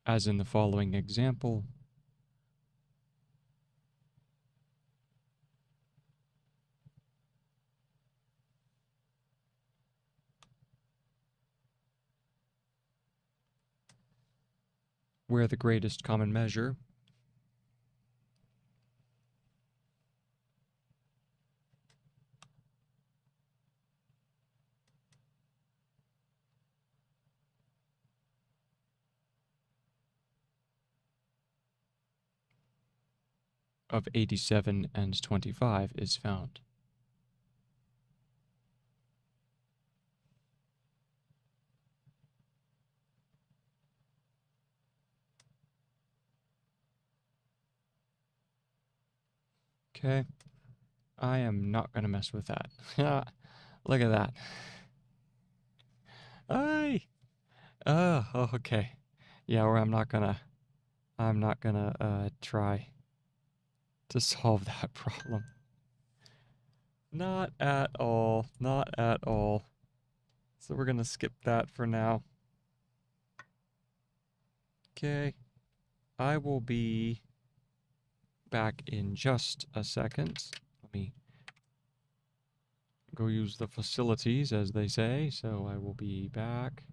As in the following example, where the greatest common measure of 87 and 25 is found. Okay, I am not going to mess with that. Look at that. Aye. Oh, okay. Yeah, or I'm not gonna try to solve that problem. Not at all. Not at all. So we're going to skip that for now. Okay. I will be back in just a second. Let me go use the facilities, as they say. So I will be back.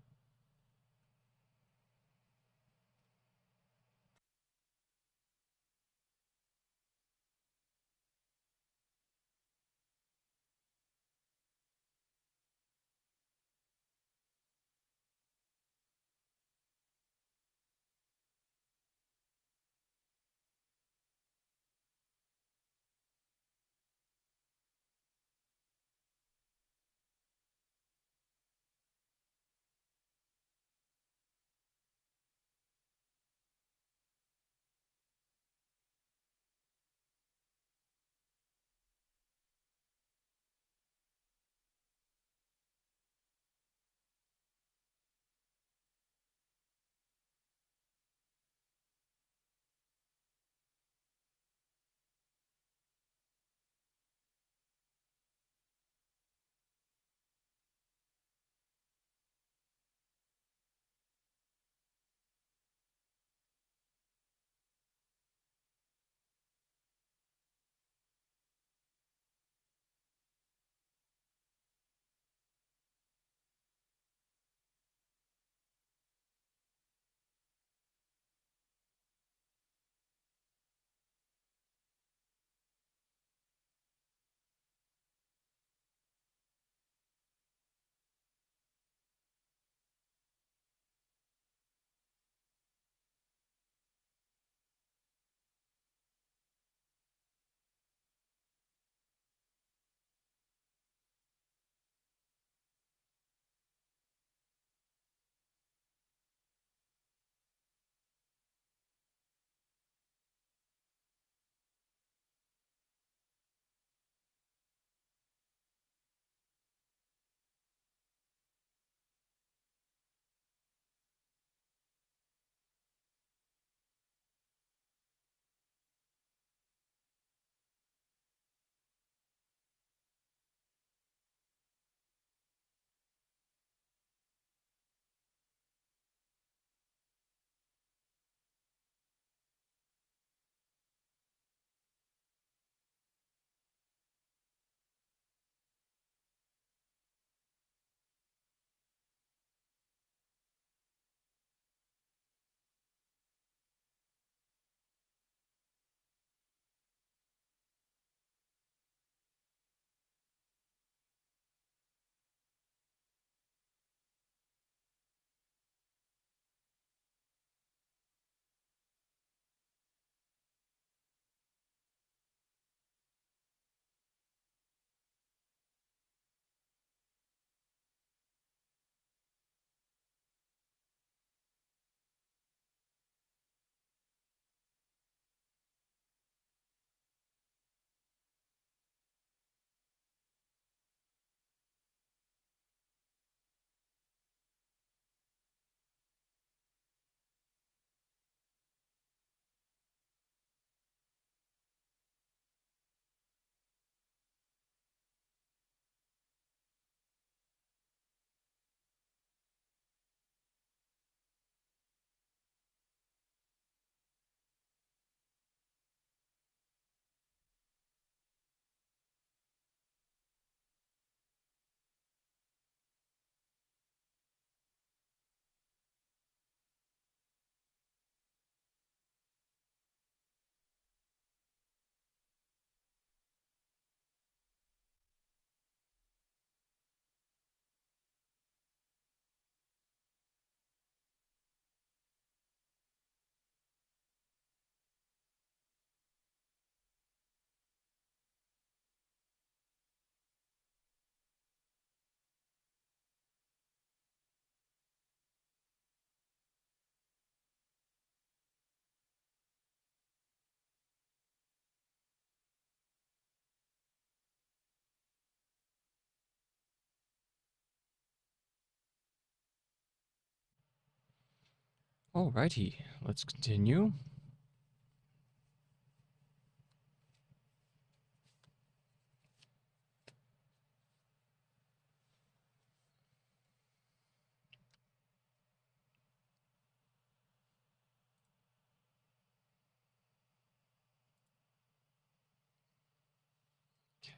Alrighty, let's continue.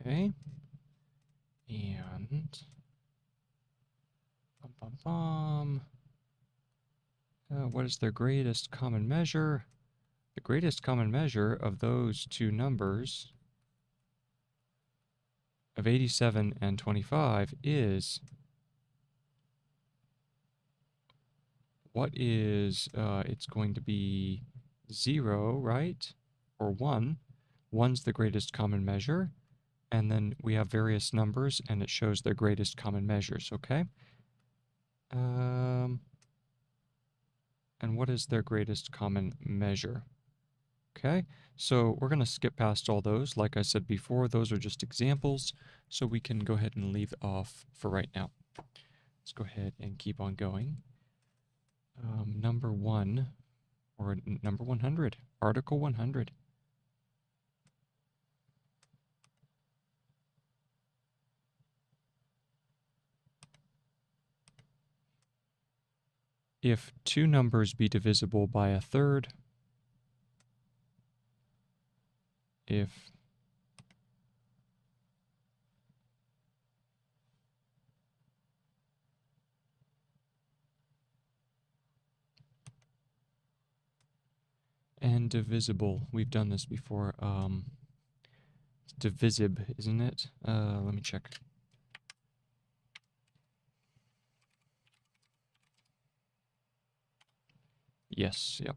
Okay. And what is their greatest common measure? The greatest common measure of those two numbers of 87 and 25 is it's going to be 0, right? Or 1. 1's the greatest common measure. And then we have various numbers, and it shows their greatest common measures, okay? And what is their greatest common measure? Okay, so we're going to skip past all those. Like I said before, those are just examples, so we can go ahead and leave off for right now. Let's go ahead and keep on going. Number 1, or number 100, Article 100. If two numbers be divisible by a third, if and divisible, we've done this before, it's divisible, isn't it? Let me check. Yes, yep.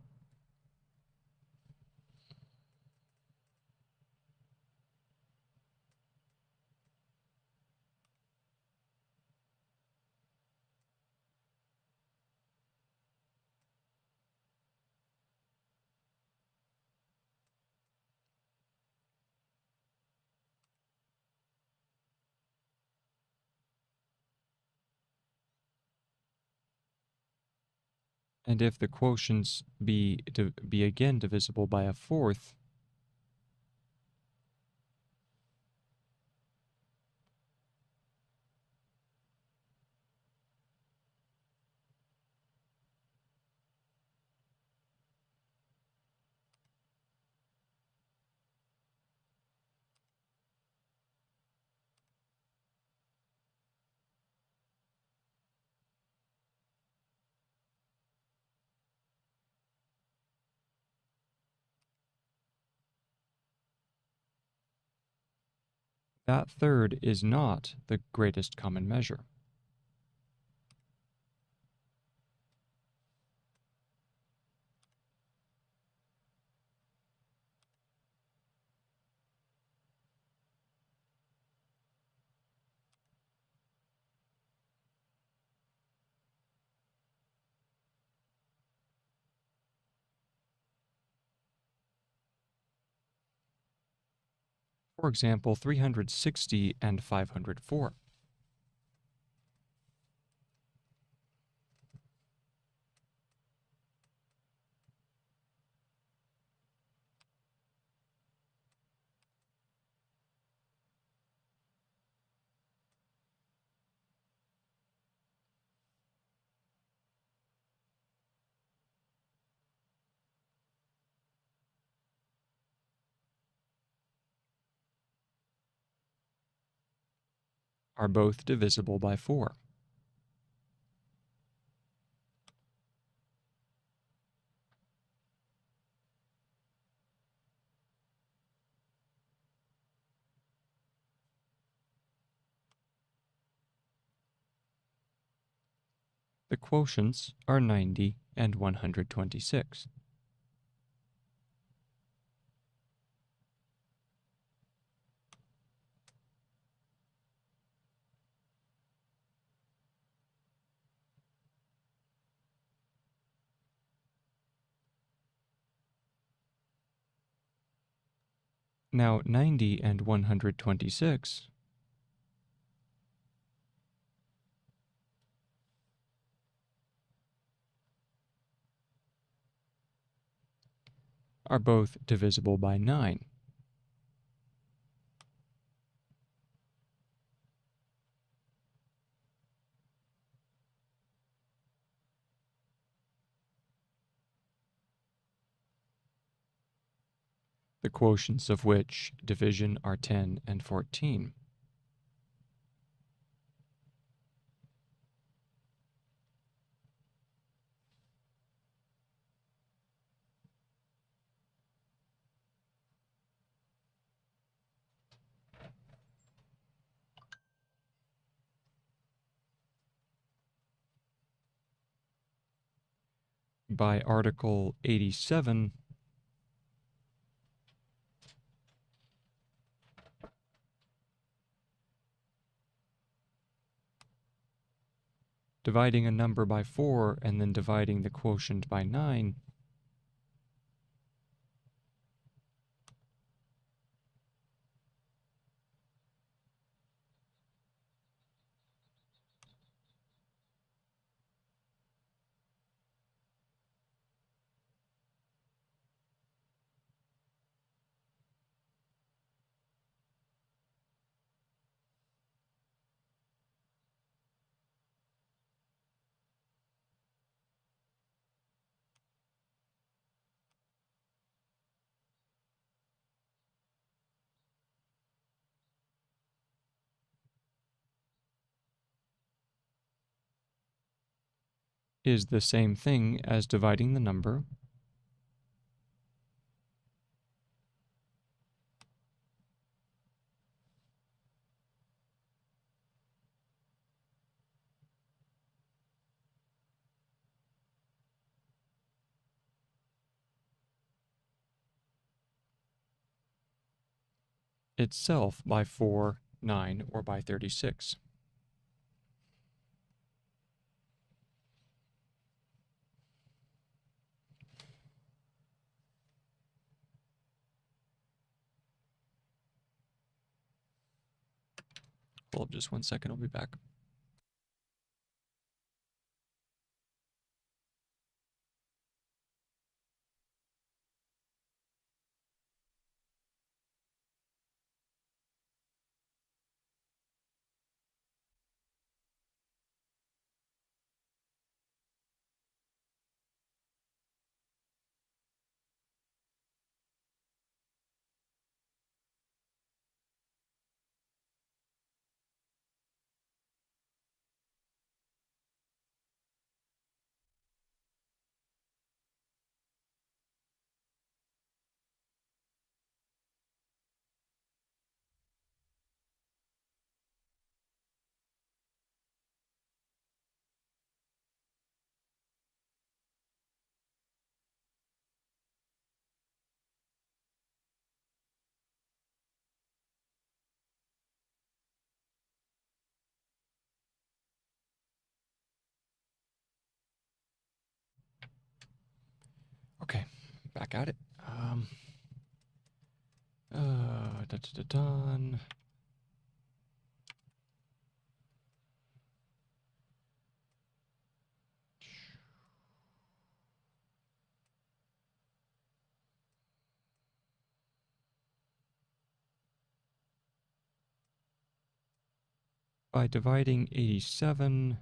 And if the quotients be again divisible by a fourth, that third is not the greatest common measure. For example, 360 and 504. Are both divisible by 4. The quotients are 90 and 126. Now 90 and 126 are both divisible by 9. the quotients of which division are 10 and 14. By Article 87, dividing a number by 4 and then dividing the quotient by 9 is the same thing as dividing the number itself by 4, 9, or by 36. Hold up just 1 second, I'll be back. Okay, back at it. Done. By dividing 87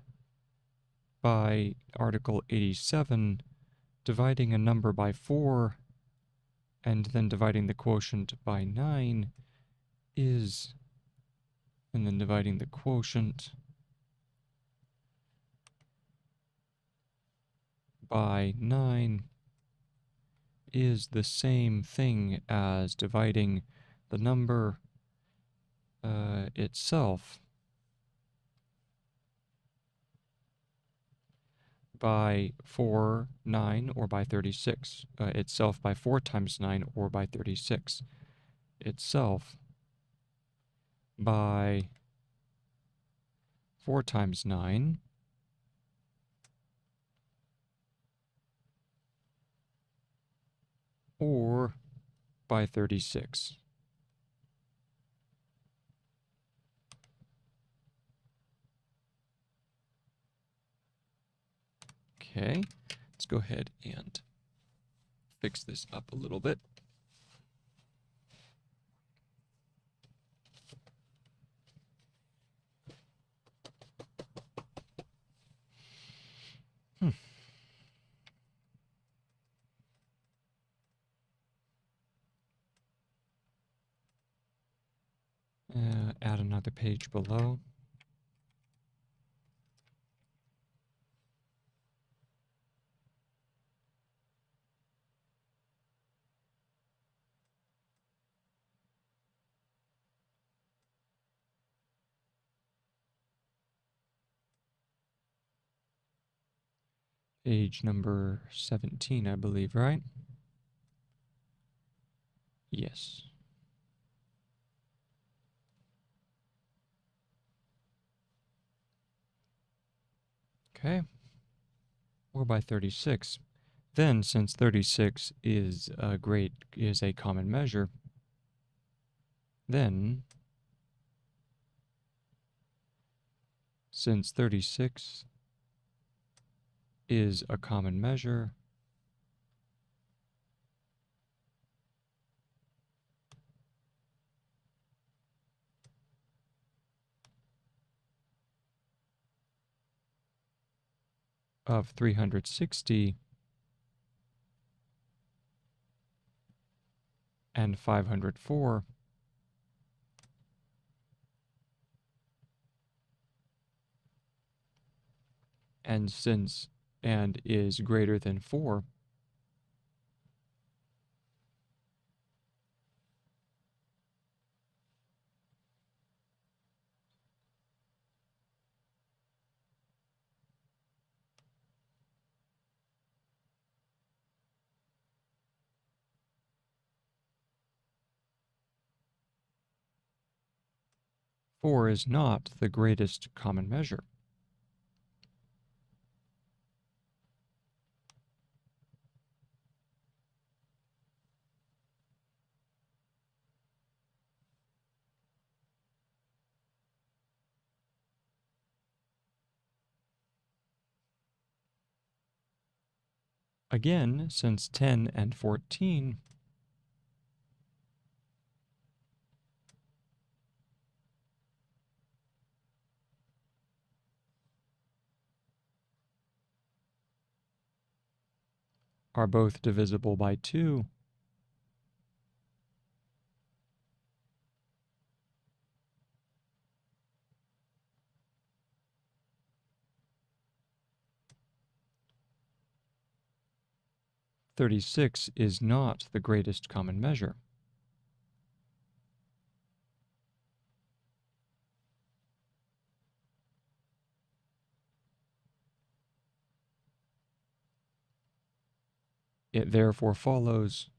by Article 87, dividing a number by 4 and then dividing the quotient by 9 is, and then dividing the quotient by 9 is the same thing as dividing the number itself by 4, 9, or by 36. Itself by 4 times 9 or by 36. Itself by 4 times 9 or by 36. Okay, let's go ahead and fix this up a little bit. Add another page below. Page number 17, I believe, right? Yes. Okay. Or by 36. Then, since 36 is a common measure, then since 36 is a common measure, of 360 and 504, and is greater than 4, four is not the greatest common measure. Again, since 10 and 14 are both divisible by 2, "36 is not the greatest common measure." It therefore follows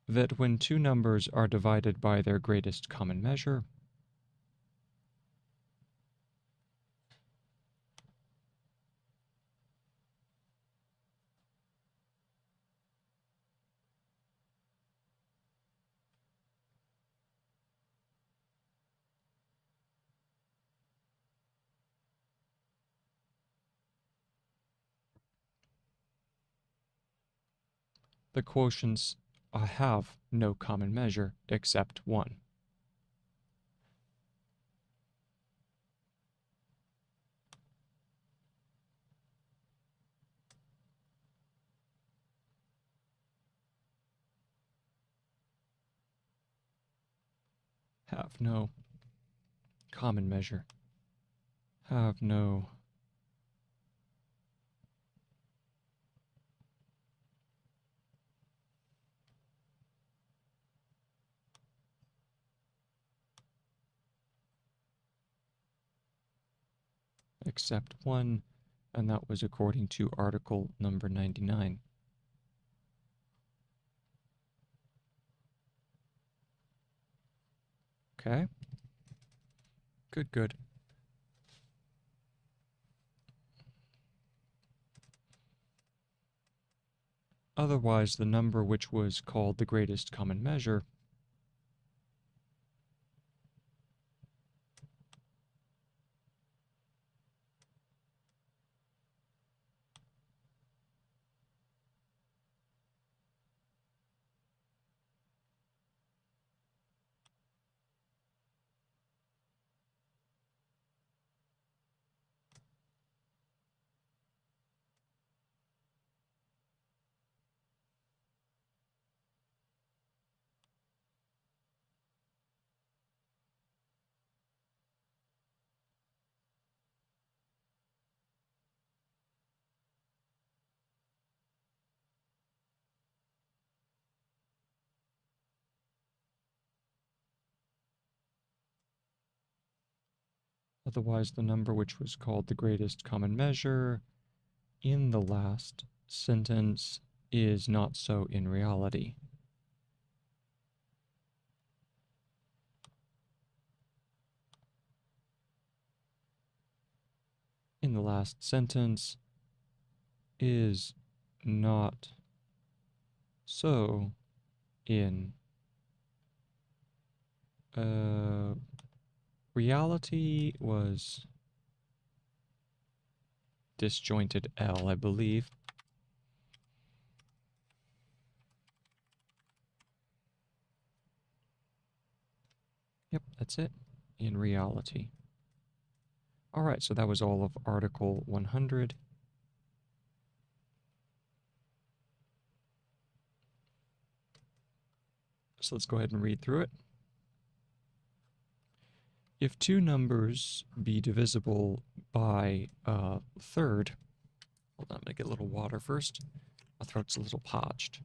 that when two numbers are divided by their greatest common measure, the quotients have no common measure except 1. Have no common measure. Have no except 1, and that was according to article number 99. Okay? Good, good. Otherwise, the number which was called the greatest common measure Otherwise, the number which was called the greatest common measure in the last sentence is not so in reality. In the last sentence is not so in reality was disjointed L, I believe. Yep, that's it. In reality. All right, so that was all of Article 100. So let's go ahead and read through it. If two numbers be divisible by a third, hold on, I'm gonna get a little water first. My throat's a little parched.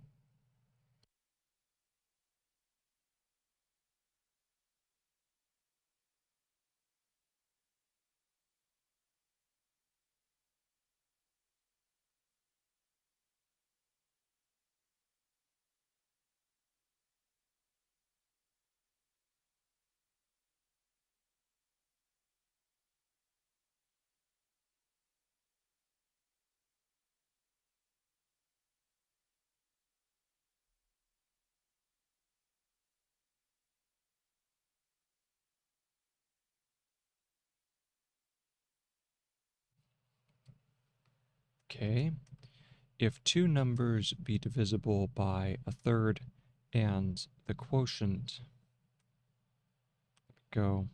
Okay. If two numbers be divisible by a third and the quotient and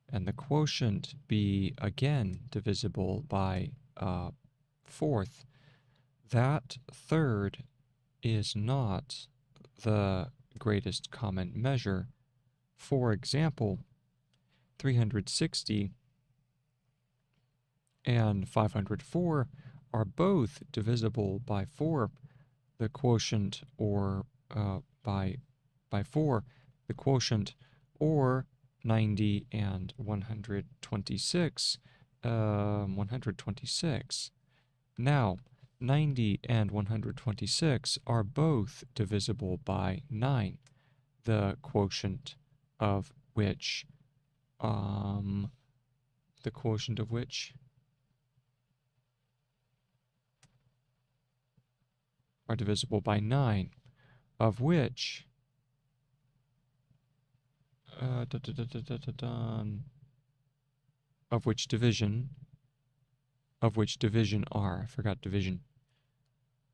the quotient be again divisible by a fourth, that third is not the greatest common measure. For example, 360 and 504 are both divisible by 4. The quotient or by 4, the quotient, or 90 and 126. 126. Now, 90 and 126 are both divisible by 9, the quotient of which are divisible by 9, of which division are. I forgot division.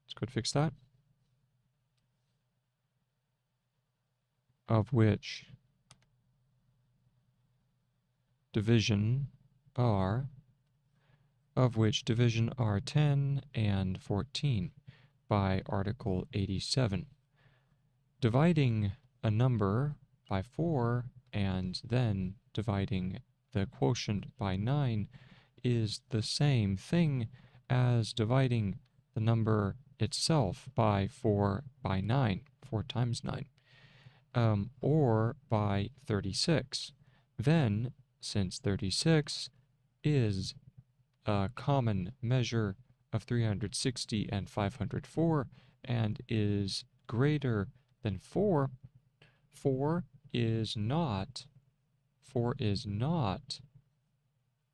Let's go ahead and fix that. Of which division are 10 and 14 by Article 87. Dividing a number by 4 and then dividing the quotient by 9 is the same thing as dividing the number itself by 4 by 9, 4 times 9, or by 36. Then, since 36 is a common measure of 360 and 504 and is greater than 4, 4 is not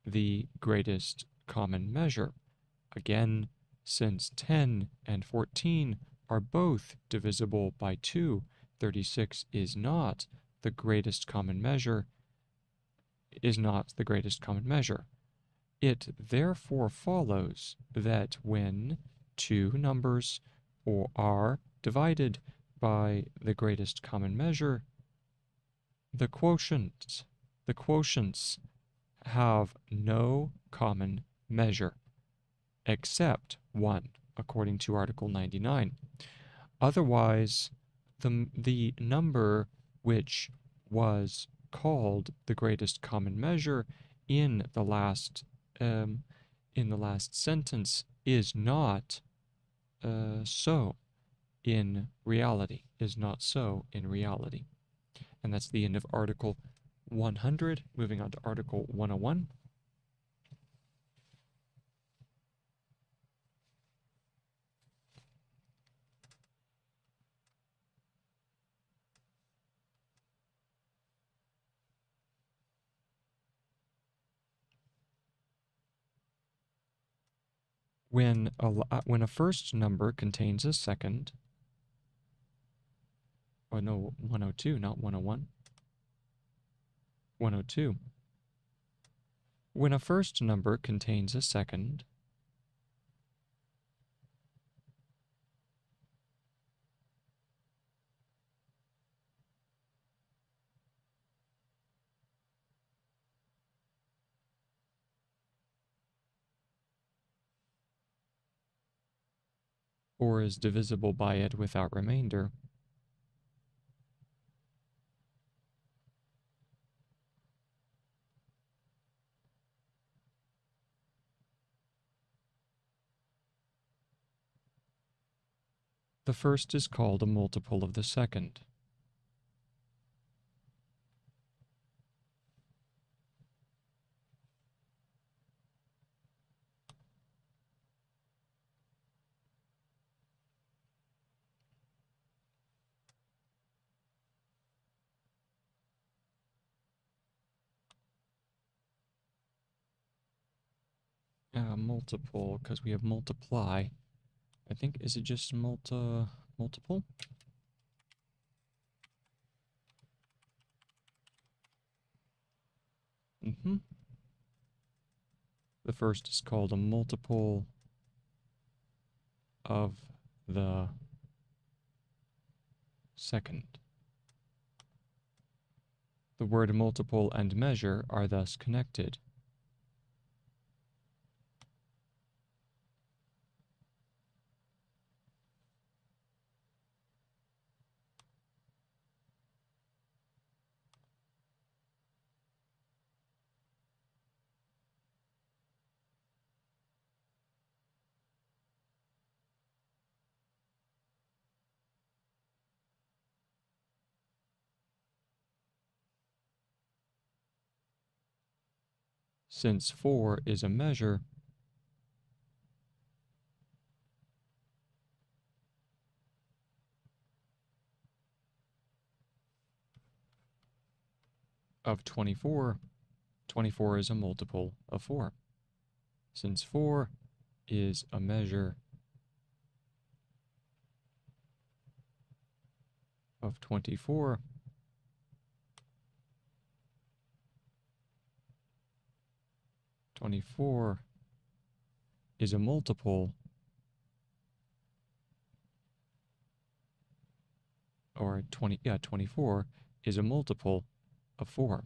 the greatest common measure. Again, since 10 and 14 are both divisible by 2, 36 is not the greatest common measure, It therefore follows that when two numbers are divided by the greatest common measure, the quotients have no common measure except 1, according to Article 99. Otherwise, the number which was called the greatest common measure in the last sentence is not so in reality. And that's the end of Article 100. Moving on to Article 101. When a first number contains a second, oh no, 102, not 101. 102. When a first number contains a second, or is divisible by it without remainder, the first is called a multiple of the second. Multiple, because we have multiply. I think, is it just multiple? The first is called a multiple of the second. The word multiple and measure are thus connected. Since 4 is a measure, of 24, 24 is a multiple of 4. Since 4 is a measure of 24, is a multiple, or 24 is a multiple of 4.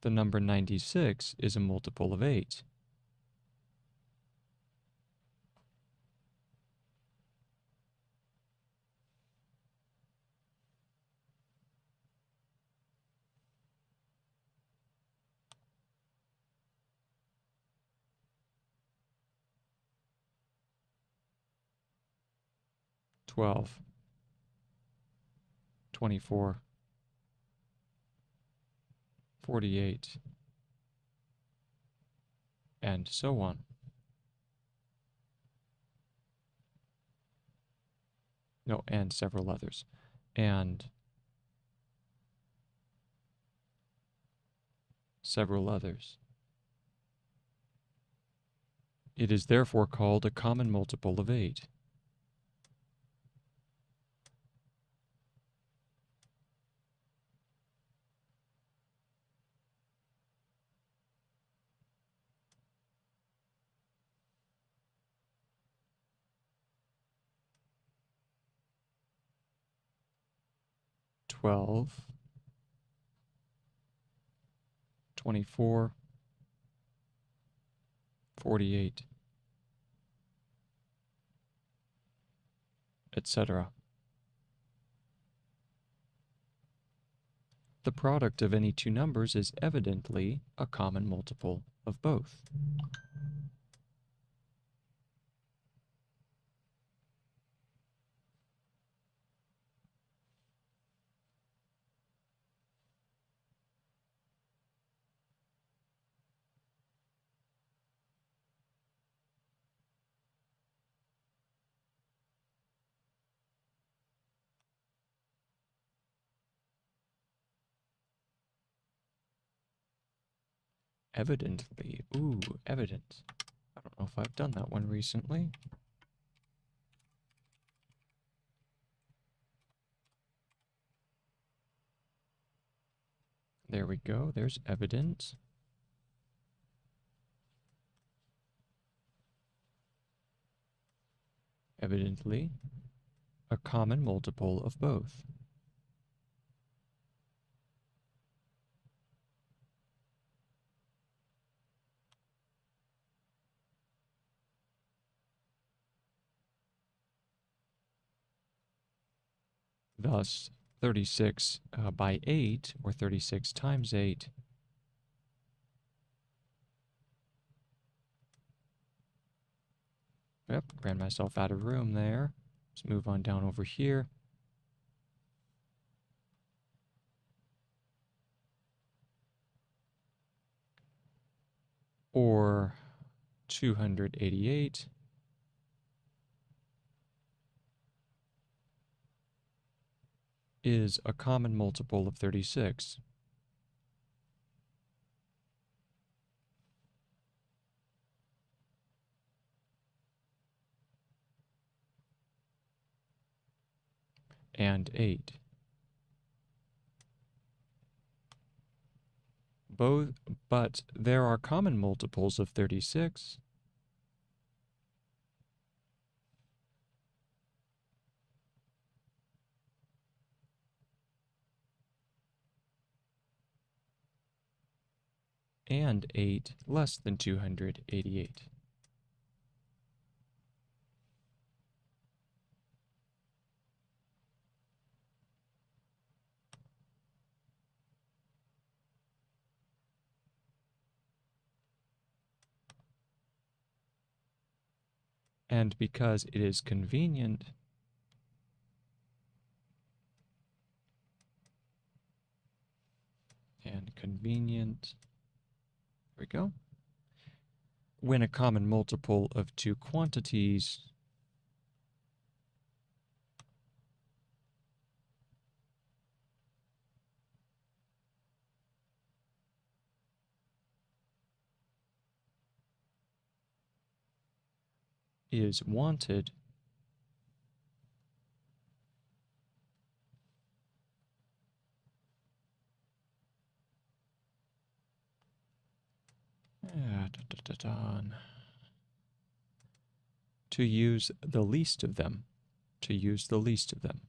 The number 96 is a multiple of 8. Twelve, 24, 48, and so on. No, and several others. And several others. It is therefore called a common multiple of 8. Twelve, 24, 48, etc. The product of any two numbers is evidently a common multiple of both. Evidently. Ooh, evident. I don't know if I've done that one recently. There we go. There's evident. Evidently, a common multiple of both. Thus, 36 by 8, or 36 times 8, yep, ran myself out of room there. Let's move on down over here. Or 288 is a common multiple of 36. And 8. But there are common multiples of 36. And 8 less than 288. And because it is convenient, there we go, when a common multiple of two quantities is wanted, to use the least of them. To use the least of them.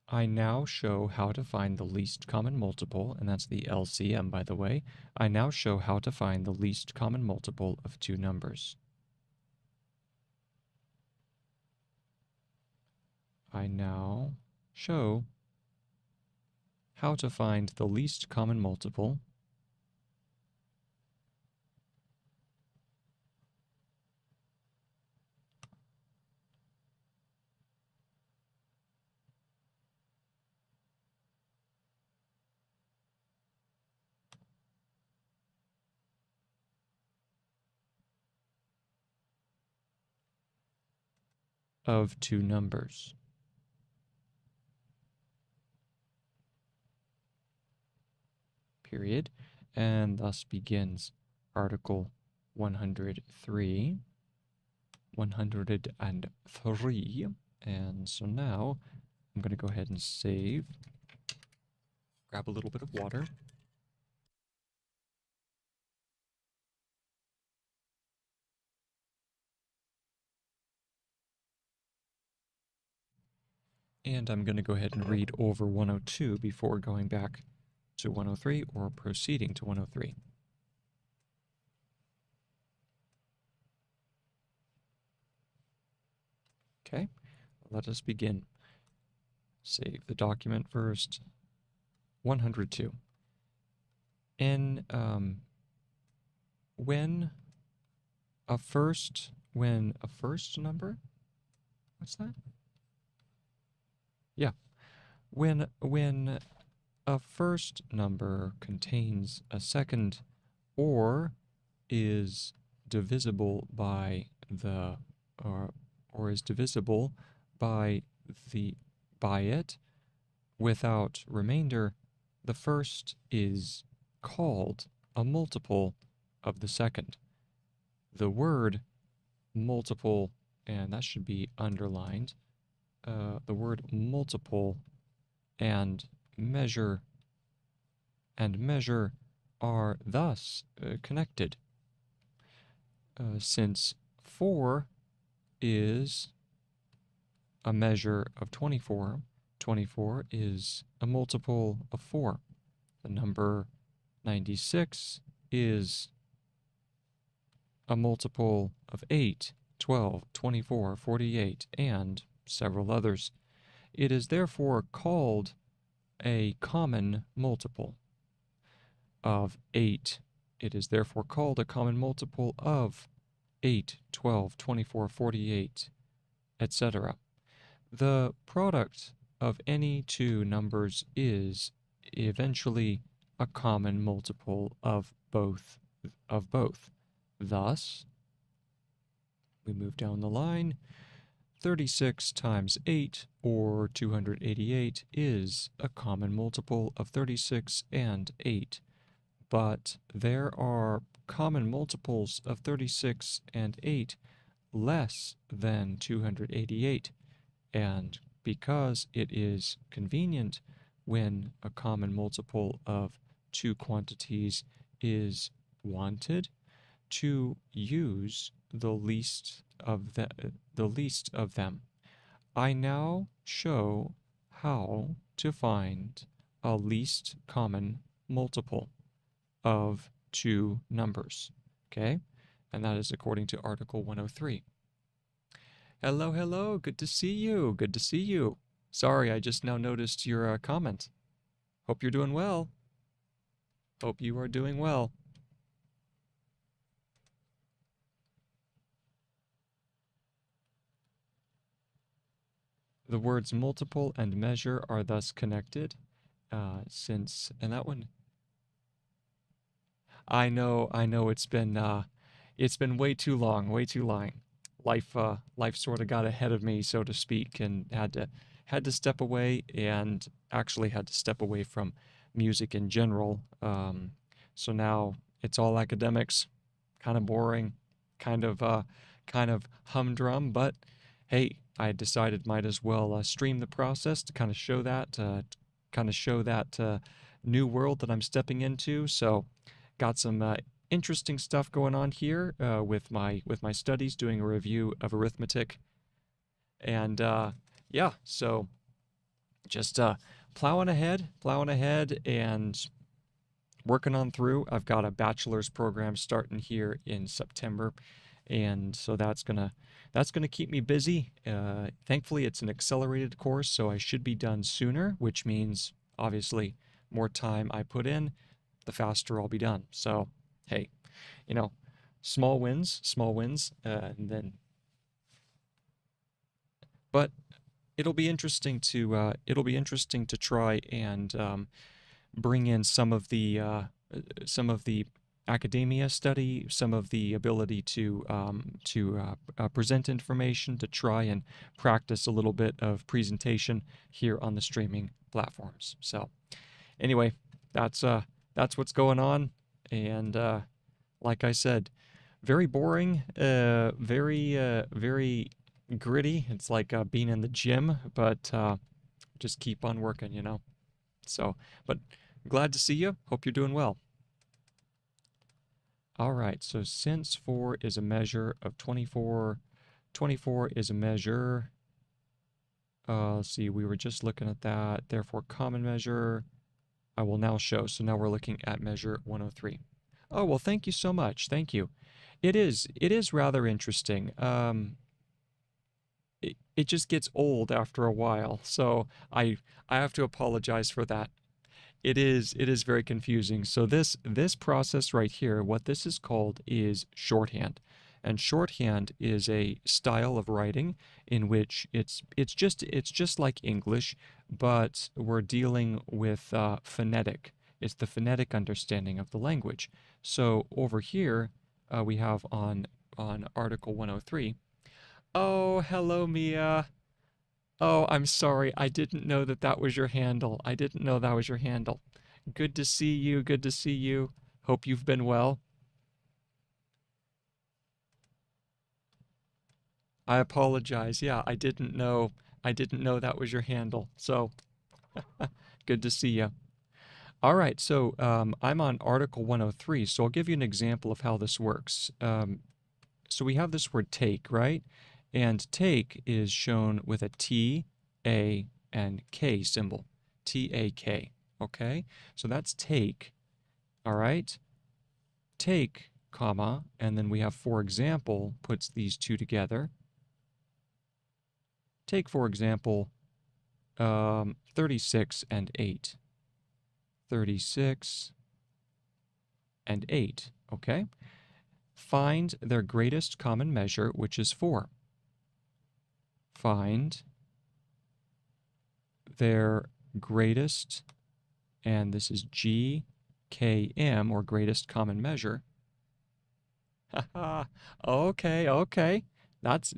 I now show how to find the least common multiple, and that's the LCM, by the way. I now show how to find the least common multiple of two numbers. I now show how to find the least common multiple of two numbers. Period. And thus begins Article 103. 103. And so now I'm going to go ahead and save. Grab a little bit of water. And I'm going to go ahead and read over 102 before going back to 103 or proceeding to 103. Okay, let us begin. Save the document first. 102. When a first number, what's that? Yeah. When a first number contains a second or is divisible by the or is divisible by it without remainder, the first is called a multiple of the second. The word multiple, and that should be underlined, the word multiple and measure are thus connected, since 4 is a measure of 24. 24 is a multiple of 4. The number 96 is a multiple of 8, 12, 24, 48, and several others. It is therefore called a common multiple of 8. It is therefore called a common multiple of 8, 12, 24, 48, etc. The product of any two numbers is eventually a common multiple of both. Thus, we move down the line. 36 times 8, or 288, is a common multiple of 36 and 8. But there are common multiples of 36 and 8 less than 288, and because it is convenient when a common multiple of two quantities is wanted to use the least of them. I now show how to find a least common multiple of two numbers, okay? And that is according to Article 103. Hello, hello, good to see you, good to see you. Sorry, I just now noticed your comment. Hope you're doing well. Hope you are doing well. The words multiple and measure are thus connected, and that one, I know, it's been way too long, way too long. Life sort of got ahead of me, so to speak, and had to step away, and actually had to step away from music in general. So now it's all academics, kind of boring, kind of humdrum, but hey, I decided might as well stream the process to kind of show that new world that I'm stepping into. So got some interesting stuff going on here with my studies, doing a review of arithmetic, and yeah, so just plowing ahead and working on through. I've got a bachelor's program starting here in September, and so that's gonna keep me busy. Thankfully, it's an accelerated course, so I should be done sooner, which means obviously more time I put in, the faster I'll be done. So hey, small wins, and then. But it'll be interesting to try and bring in some of the academia study, some of the ability to present information, to try and practice a little bit of presentation here on the streaming platforms. So anyway, that's what's going on, and like I said, very boring, very gritty. It's like being in the gym, but just keep on working. So, but glad to see you. Hope you're doing well. All right, so since 4 is a measure of 24, 24 is a measure, let's see, we were just looking at that, therefore common measure, I will now show. So now we're looking at measure 103. Oh, well, thank you so much. Thank you. It is rather interesting. It just gets old after a while, so I have to apologize for that. It is very confusing. So this process right here, what this is called is shorthand. And shorthand is a style of writing in which it's just like English, but we're dealing with phonetic. It's the phonetic understanding of the language. So over here, we have on Article 103. Oh, hello, Mia. Oh, I'm sorry. I didn't know that that was your handle. I didn't know that was your handle. Good to see you. Good to see you. Hope you've been well. I apologize. Yeah, I didn't know. I didn't know that was your handle. So, good to see you. All right, so I'm on Article 103, so I'll give you an example of how this works. So we have this word take, right? And take is shown with a T, A, and K symbol. T-A-K, okay? So that's take, all right? Take, comma, and then we have for example, puts these two together. Take, for example, 36 and 8. 36 and 8, okay? Find their greatest common measure, which is 4. Find their greatest, and this is GKM, or greatest common measure. Okay, okay. That's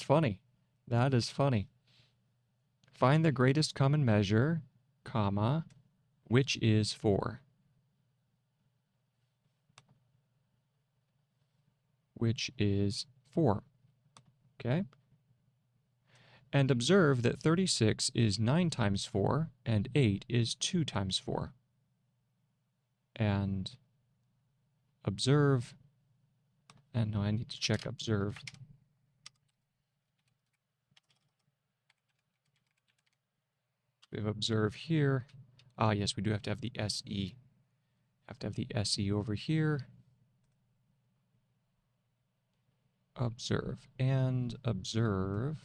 funny. That is funny. Find the greatest common measure, comma, which is 4. Which is 4. Okay? And observe that 36 is 9 times 4, and 8 is 2 times 4. And observe, and no, I need to check observe. We have observe here. Ah, yes, we do have to have the SE. Have to have the SE over here. Observe, and observe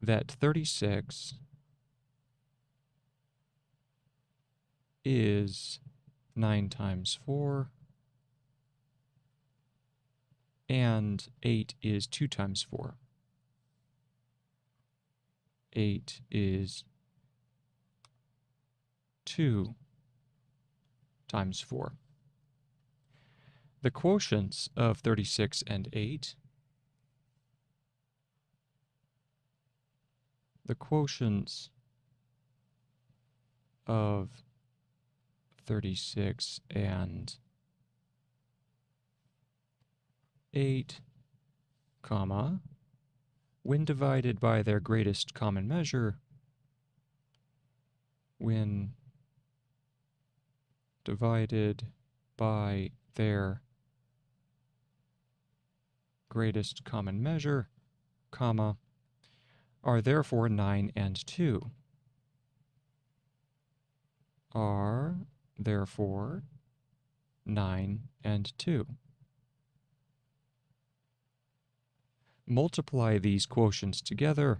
that 36 is 9 times 4, and 8 is 2 times 4. 8 is 2 times 4. The quotients of 36 and 8, the quotients of 36 and 8, comma, when divided by their greatest common measure, when divided by their greatest common measure, comma, are therefore 9 and 2. Are therefore 9 and 2. Multiply these quotients together.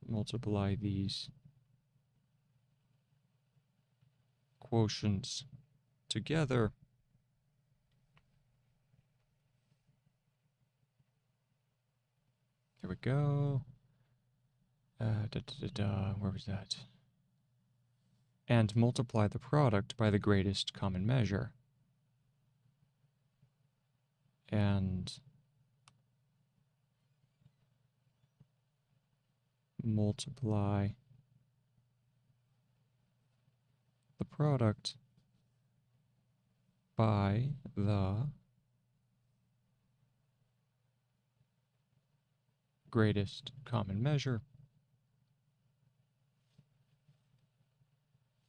Multiply these quotients together. There we go. Where was that? And multiply the product by the greatest common measure. And multiply the product by the greatest common measure.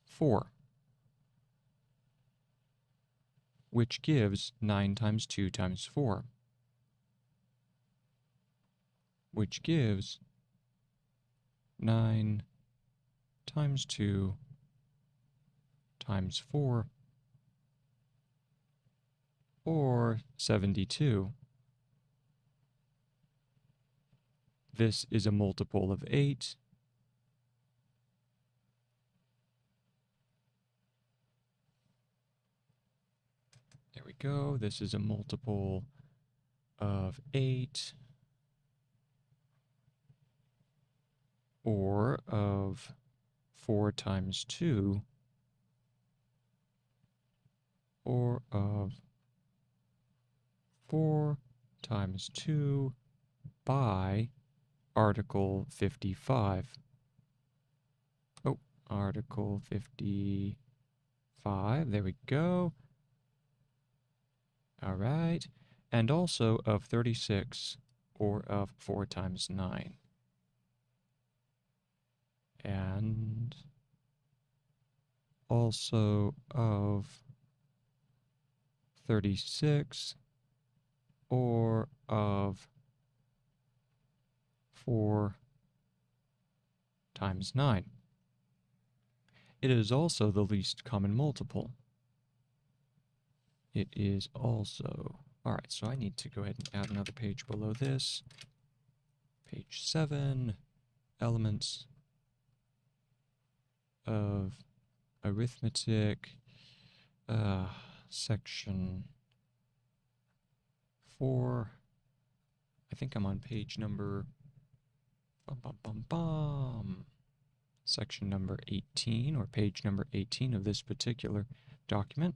4, which gives 9 times 2 times 4, which gives 9 times 2 times 4, or 72. This is a multiple of 8. There we go. This is a multiple of 8, or of 4 times 2, or of 4 times 2 by Article 55. Oh, Article 55, there we go. All right, and also of 36, or of 4 times 9. And also of 36, or of 4 times 9. It is also the least common multiple. It is also... All right, so I need to go ahead and add another page below this. Page 7, Elements of Arithmetic, section 4. I think I'm on page number... section number 18, or page number 18 of this particular document.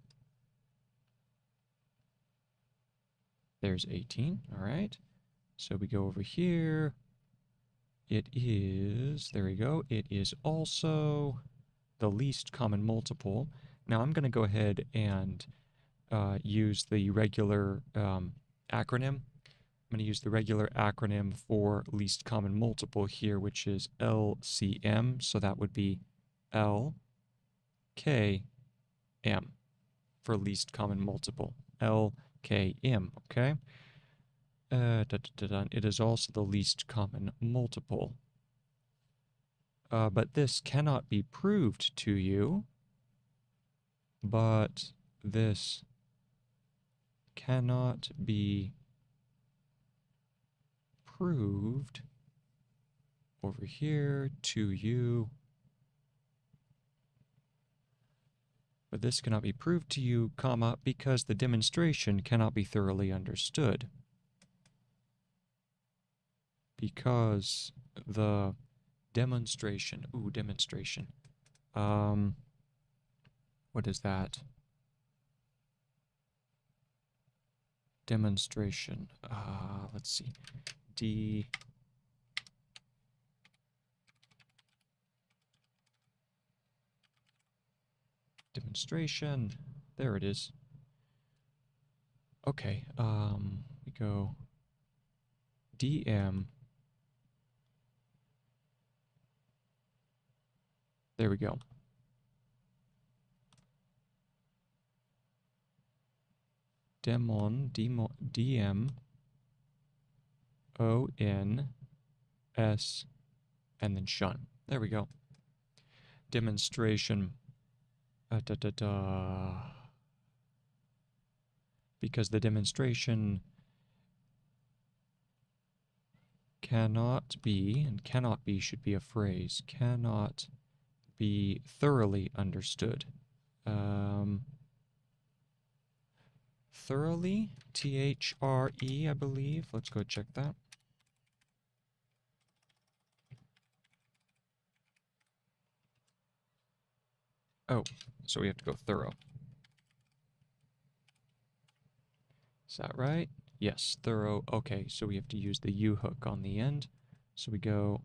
There's 18, all right. So we go over here. It is, there we go, it is also the least common multiple. Now I'm going to go ahead and use the regular acronym. I'm going to use the regular acronym for least common multiple here, which is LCM. So that would be LKM for least common multiple. LKM, okay? It is also the least common multiple. But this cannot be proved to you. But this cannot be proved over here to you. But this cannot be proved to you, comma, because the demonstration cannot be thoroughly understood. Because the demonstration, demonstration. What is that? Demonstration. Let's see. Demonstration. There it is. Okay. We go DM. There we go. DM, ON, S, and then shun. There we go. Demonstration. Because the demonstration cannot be, and cannot be should be a phrase, cannot be thoroughly understood. Thoroughly, T-H-R-E, I believe. Let's go check that. Oh, so we have to go thorough. Is that right? Yes, thorough. Okay, so we have to use the U hook on the end. So we go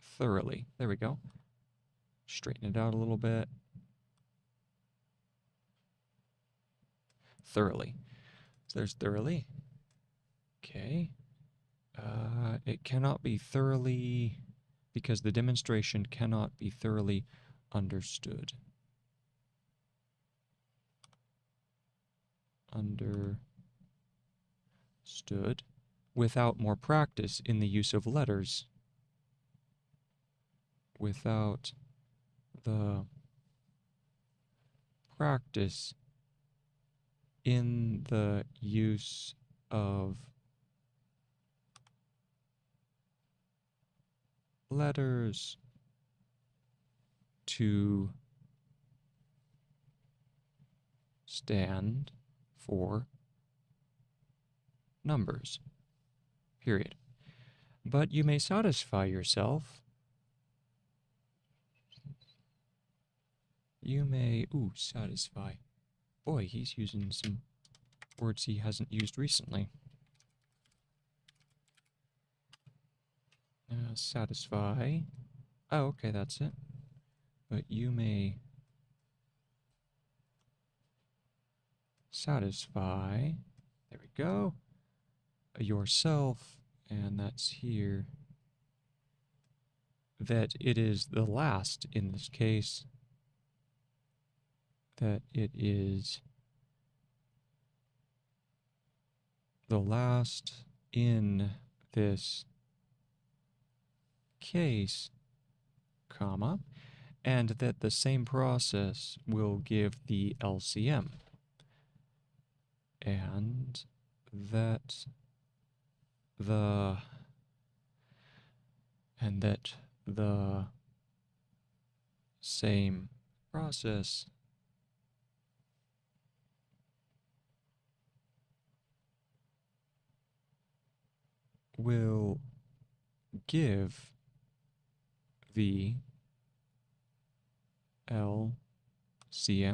thoroughly. There we go. Straighten it out a little bit. Thoroughly. So there's thoroughly. Okay. It cannot be thoroughly, because the demonstration cannot be thoroughly understood. Understood without more practice in the use of letters. Without the practice in the use of letters to stand for numbers, period. But you may satisfy yourself You may, ooh, satisfy. Boy, he's using some words he hasn't used recently. Satisfy. Oh, okay, that's it. But you may satisfy. There we go. Yourself, and that's here. That it is the last in this case. That it is the last in this case, comma, and that the same process will give the LCM. And that the same process will give the LCM,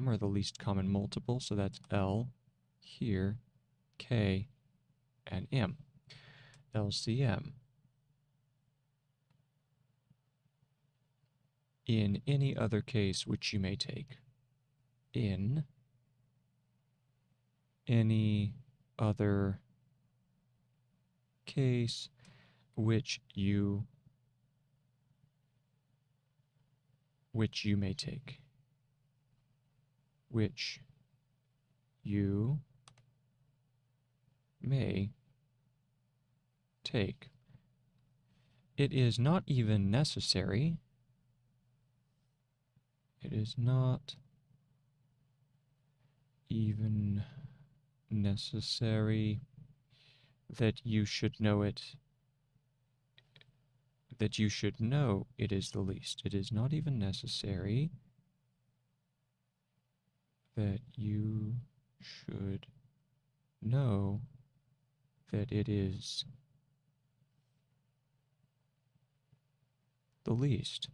or the least common multiple, so that's L here, K, and M. LCM. In any other case which you may take. In any other case which you may take. Which you may take. It is not even necessary. It is not even necessary that you should know it. That you should know it is the least. It is not even necessary that you should know that it is the least.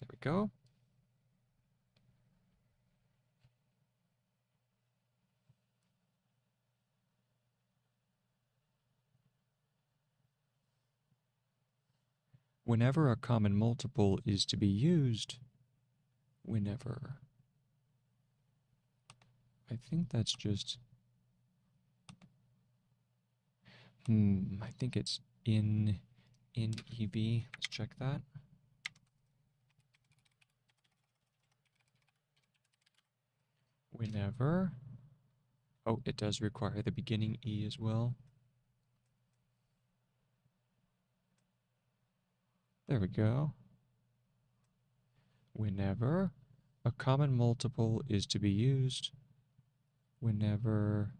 There we go. Whenever a common multiple is to be used, whenever, I think that's just, I think it's in EB. Let's check that. Whenever, oh, it does require the beginning E as well. There we go. Whenever a common multiple is to be used, whenever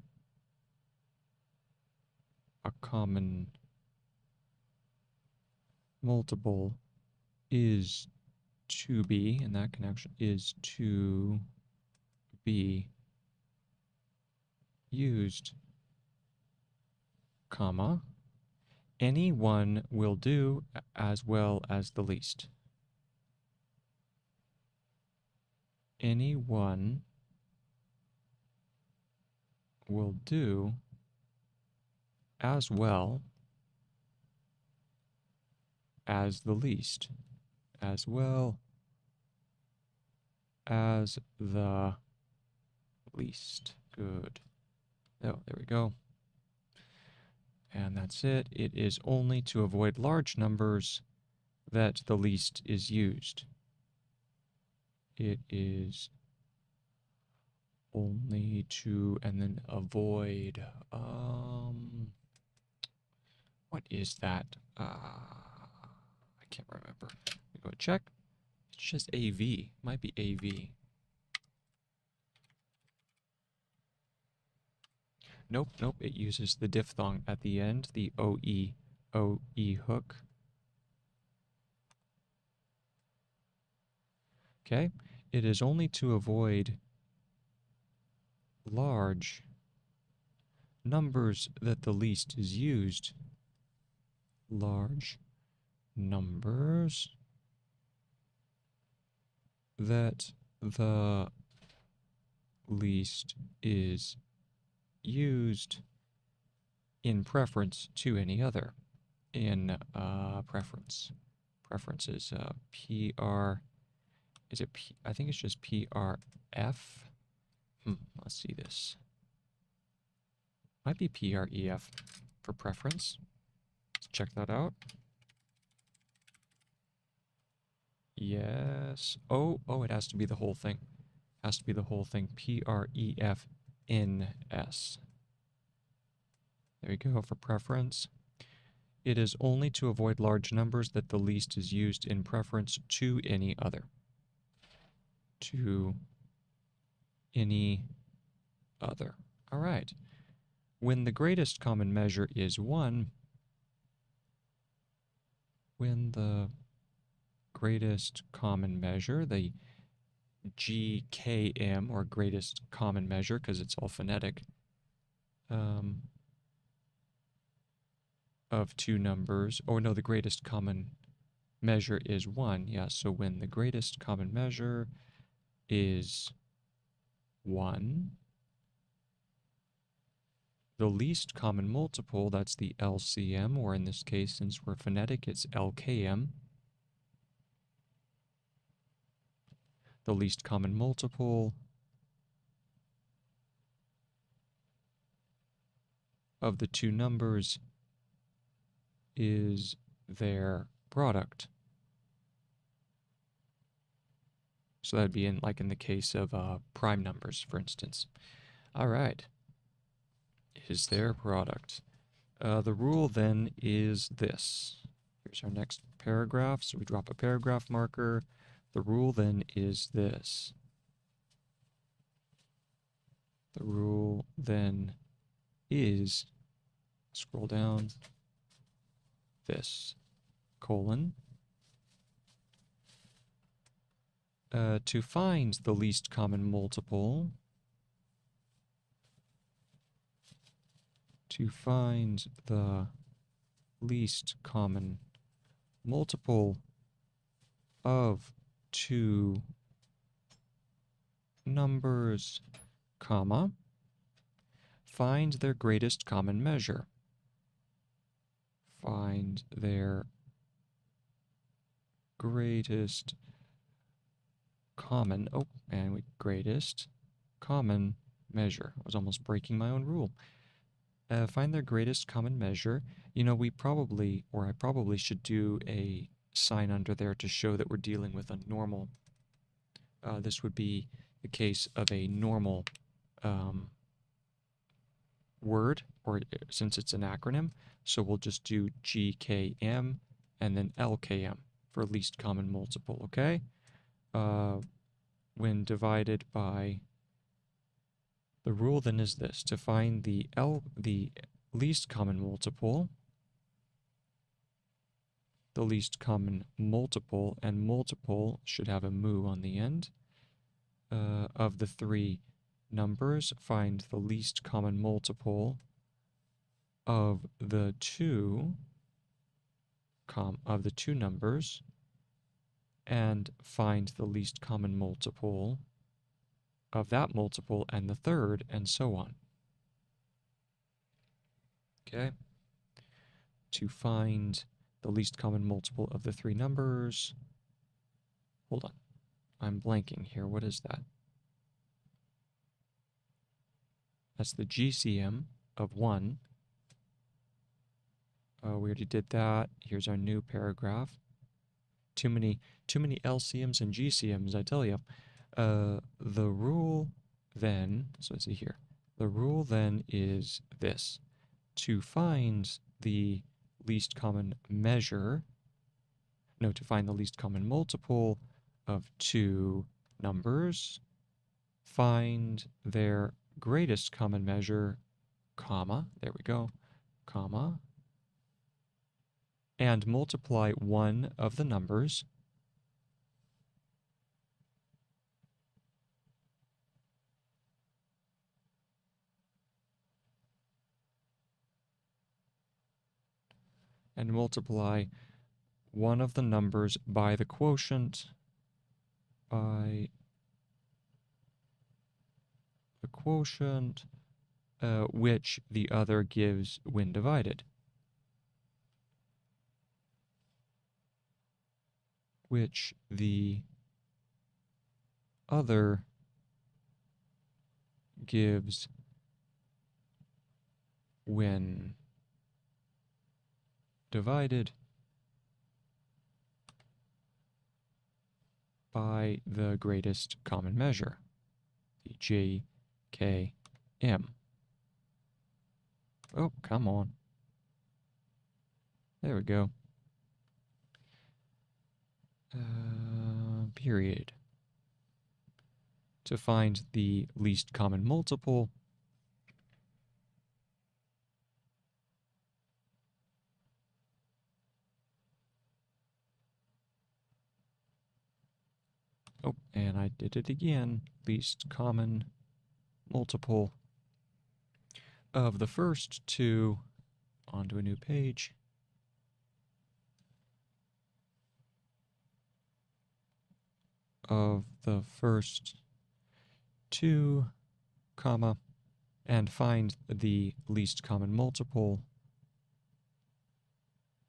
a common multiple is to be, and that connection is to be used, comma, any one will do as well as the least. Any one will do as well as the least. As well as the least. Good. Oh, there we go. And that's it. It is only to avoid large numbers that the least is used. It is only to, and then avoid, what is that? I can't remember. Let me go check. It's just AV. Might be AV. Nope, nope. It uses the diphthong at the end, the OE hook. Okay. It is only to avoid large numbers that the least is used. Large numbers that the least is used in preference to any other. In preference. Preference is PR. Is it P? I think it's just PRF. Let's see this. Might be PREF for preference. Let's check that out. Yes. Oh, it has to be the whole thing. Has to be the whole thing. PREFNS. There we go for preference. It is only to avoid large numbers that the least is used in preference to any other. To any other. All right. When the greatest common measure is 1, when the greatest common measure, the GKM, or greatest common measure, because it's all phonetic, of two numbers, the greatest common measure is 1. Yeah, so when the greatest common measure is 1, the least common multiple, that's the LCM, or in this case, since we're phonetic, it's LKM. The least common multiple of the two numbers is their product. So that'd be in the case of prime numbers, for instance. All right. Is their product. The rule then is this. Here's our next paragraph. So we drop a paragraph marker. The rule then is this. The rule then is, scroll down, this, colon. To find the least common multiple, to find the least common multiple of two numbers, comma, find their greatest common measure. Find their greatest common, greatest common measure. I was almost breaking my own rule. Find their greatest common measure. I probably should do a sign under there to show that we're dealing with a normal. This would be the case of a normal word, or since it's an acronym, so we'll just do GKM and then LKM for least common multiple, okay? When divided by, the rule then is this: to find the least common multiple, the least common multiple, and multiple should have a mu on the end, of the three numbers, find the least common multiple of the two numbers, and find the least common multiple of that multiple and the third, and so on. Okay? To find the least common multiple of the three numbers. Hold on. I'm blanking here. What is that? That's the GCM of 1. We already did that. Here's our new paragraph. Too many LCMs and GCMs, I tell you. The rule then, so let's see here. The rule then is this: to find the least common measure, to find the least common multiple of two numbers, find their greatest common measure, comma, there we go, comma, and multiply one of the numbers by the quotient by the quotient which the other gives when divided. Which the other gives when divided by the greatest common measure, the JKM. Oh, come on. There we go. Period. To find the least common multiple, oh, and I did it again, least common multiple of the first two, onto a new page, of the first two, comma, and find the least common multiple,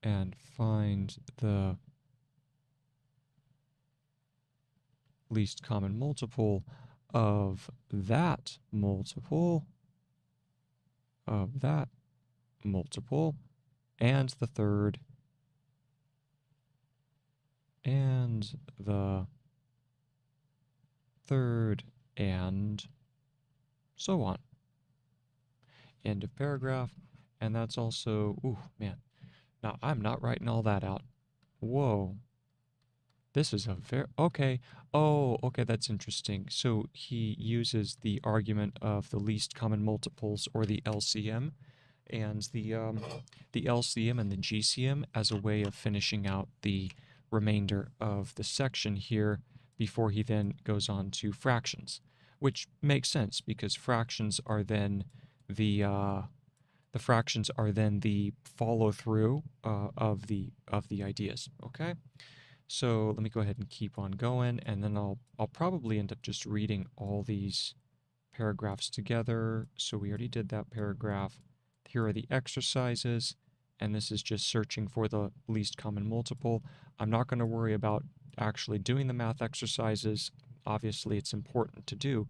and find the least common multiple of that multiple, of that multiple, and the third, and the third, and so on. End of paragraph. And that's also, ooh, man. Now, I'm not writing all that out. Whoa. This is a very, okay. Oh, okay, that's interesting. So he uses the argument of the least common multiples, or the LCM, and the LCM and the GCM as a way of finishing out the remainder of the section here before he then goes on to fractions, which makes sense because fractions are then the follow through of the ideas. Okay, so let me go ahead and keep on going, and then I'll probably end up just reading all these paragraphs together. So we already did that paragraph. Here are the exercises, and this is just searching for the least common multiple. I'm not going to worry about actually doing the math exercises. Obviously, it's important to do,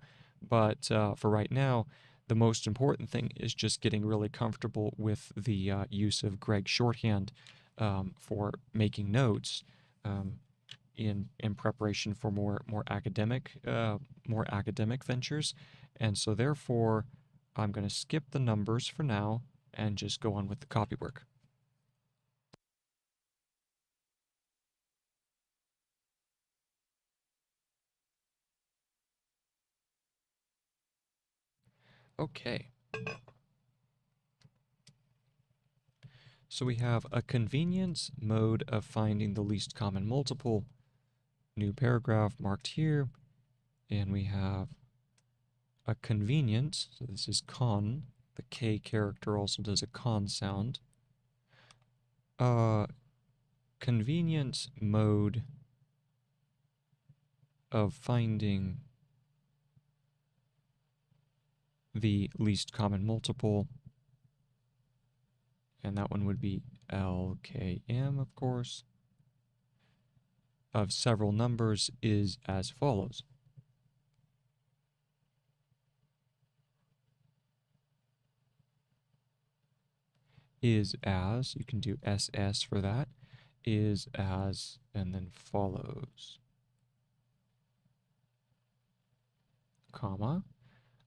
but for right now, the most important thing is just getting really comfortable with the use of Gregg Shorthand for making notes in preparation for more academic ventures. And so therefore, I'm going to skip the numbers for now and just go on with the copywork. Okay. So we have a convenience mode of finding the least common multiple. New paragraph marked here. And we have a convenience, so this is con. The K character also does a con sound. Convenience mode of finding the least common multiple, and that one would be LKM, of course, of several numbers is as follows. Is as, you can do SS for that, is as, and then follows, comma,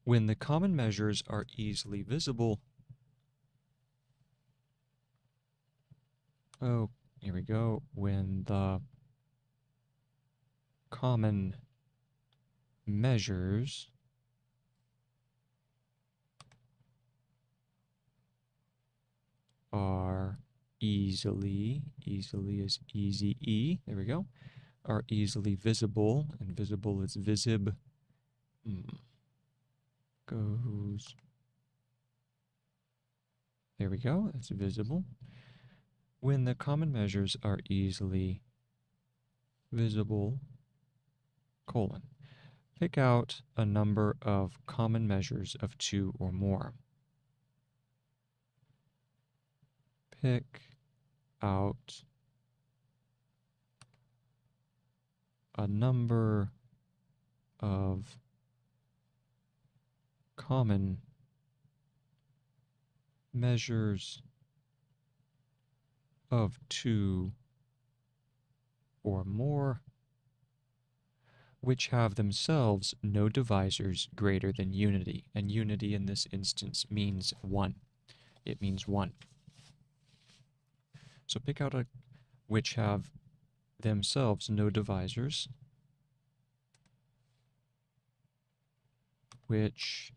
when the common measures are easily visible. Oh, here we go. When the common measures are easily is easy E, there we go, are easily visible, and visible is visib, goes, there we go, that's visible. When the common measures are easily visible, colon. Pick out a number of common measures of 2 or more. Pick out a number of common measures of 2 or more which have themselves no divisors greater than unity. And unity in this instance means 1. It means 1. So pick out a which have themselves no divisors, which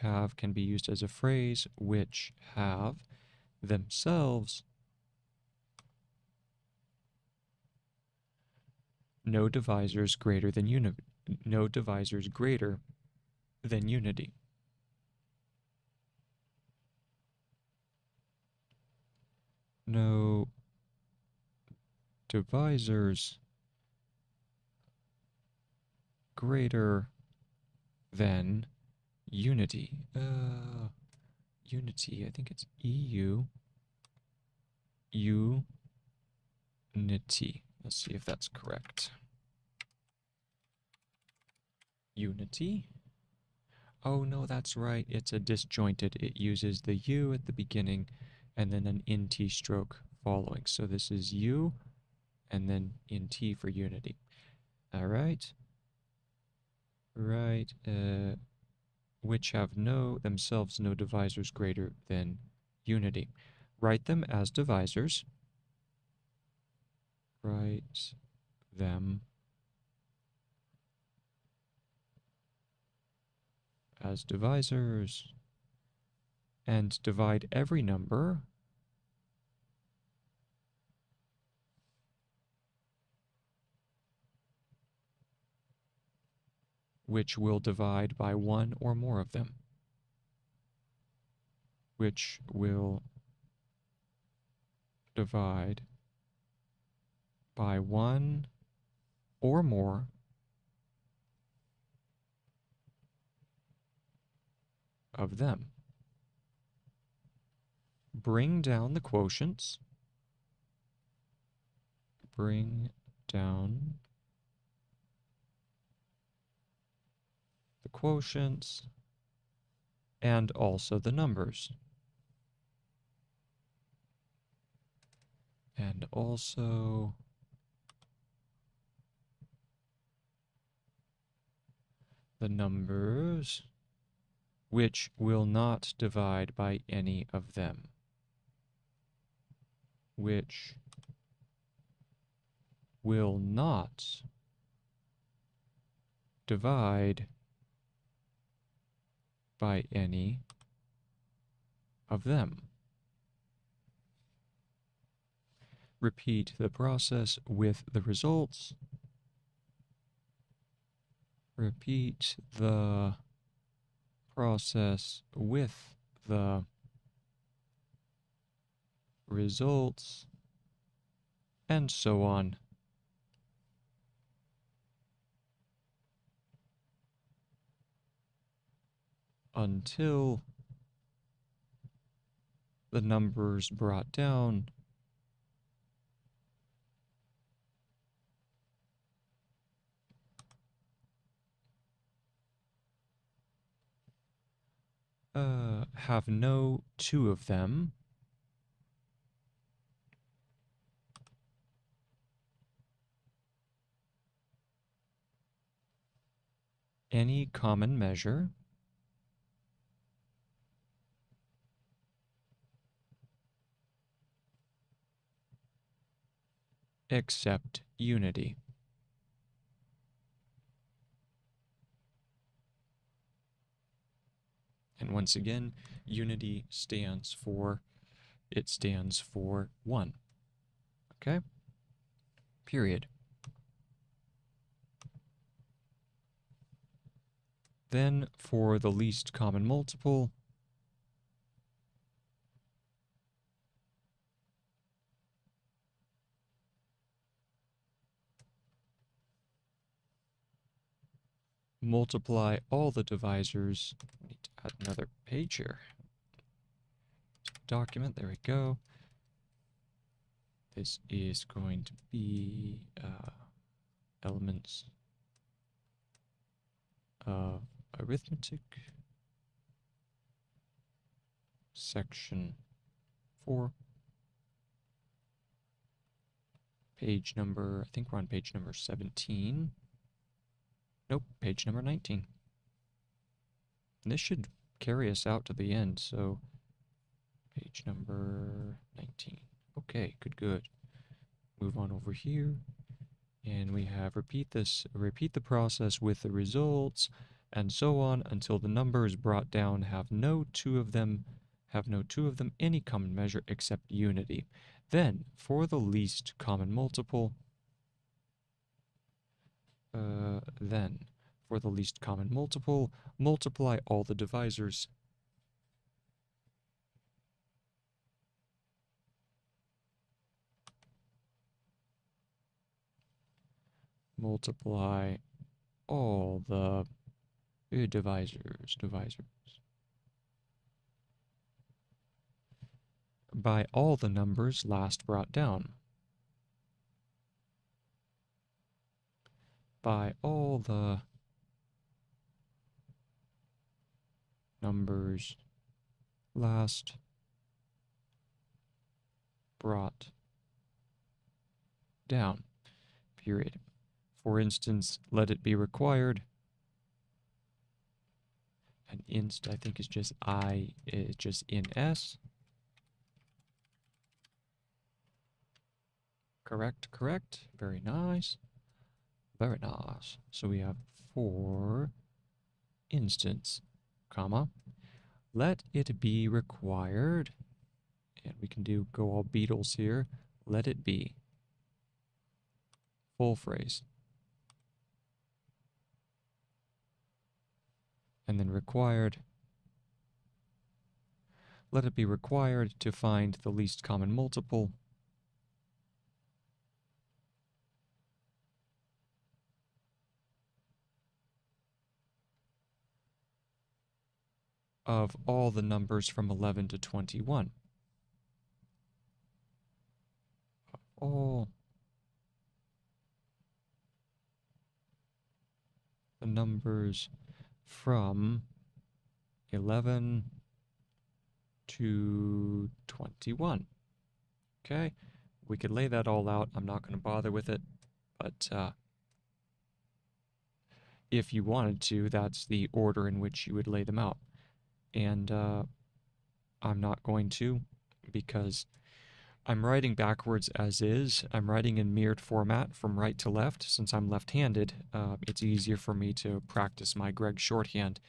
have can be used as a phrase, which have themselves no divisors greater than unity. No divisors greater than unity. No divisors greater than unity. Unity, I think it's EU. Unity. Let's see if that's correct. Unity. Oh no, that's right. It's a disjointed. It uses the U at the beginning and then an int stroke following. So this is U and then int for unity. All right. Right. Which have themselves no divisors greater than unity. Write them as divisors. Write them as divisors and divide every number which will divide by 1 or more of them. Which will divide by 1 or more of them. Bring down the quotients. Bring down the quotients and also the numbers. And also the numbers which will not divide by any of them. Which will not divide by any of them. Repeat the process with the results. Repeat the process with the results, and so on. Until the numbers brought down have no 2 of them any common measure except unity. And once again, unity stands for 1. Okay? Period. Then for the least common multiple, multiply all the divisors. I need to add another page here. Document, there we go. This is going to be Elements of Arithmetic, section 4. Page number, I think we're on page number 17. Nope, page number 19. And this should carry us out to the end, so page number 19. Okay, good. Move on over here, and we have repeat the process with the results, and so on until the numbers brought down have no two of them any common measure except unity. Then, for the least common multiple, multiply all the divisors. Multiply all the divisors by all the numbers last brought down. By all the numbers last brought down, period. For instance, let it be required, and inst I think is just in S. Correct. Very nice. So we have for instance, comma, let it be required, and we can go all Beatles here, let it be. Full phrase. And then required. Let it be required to find the least common multiple of all the numbers from 11 to 21. All the numbers from 11 to 21. Okay, we could lay that all out. I'm not going to bother with it, but if you wanted to, that's the order in which you would lay them out. And I'm not going to, because I'm writing backwards as is. I'm writing in mirrored format from right to left. Since I'm left-handed, it's easier for me to practice my Gregg shorthand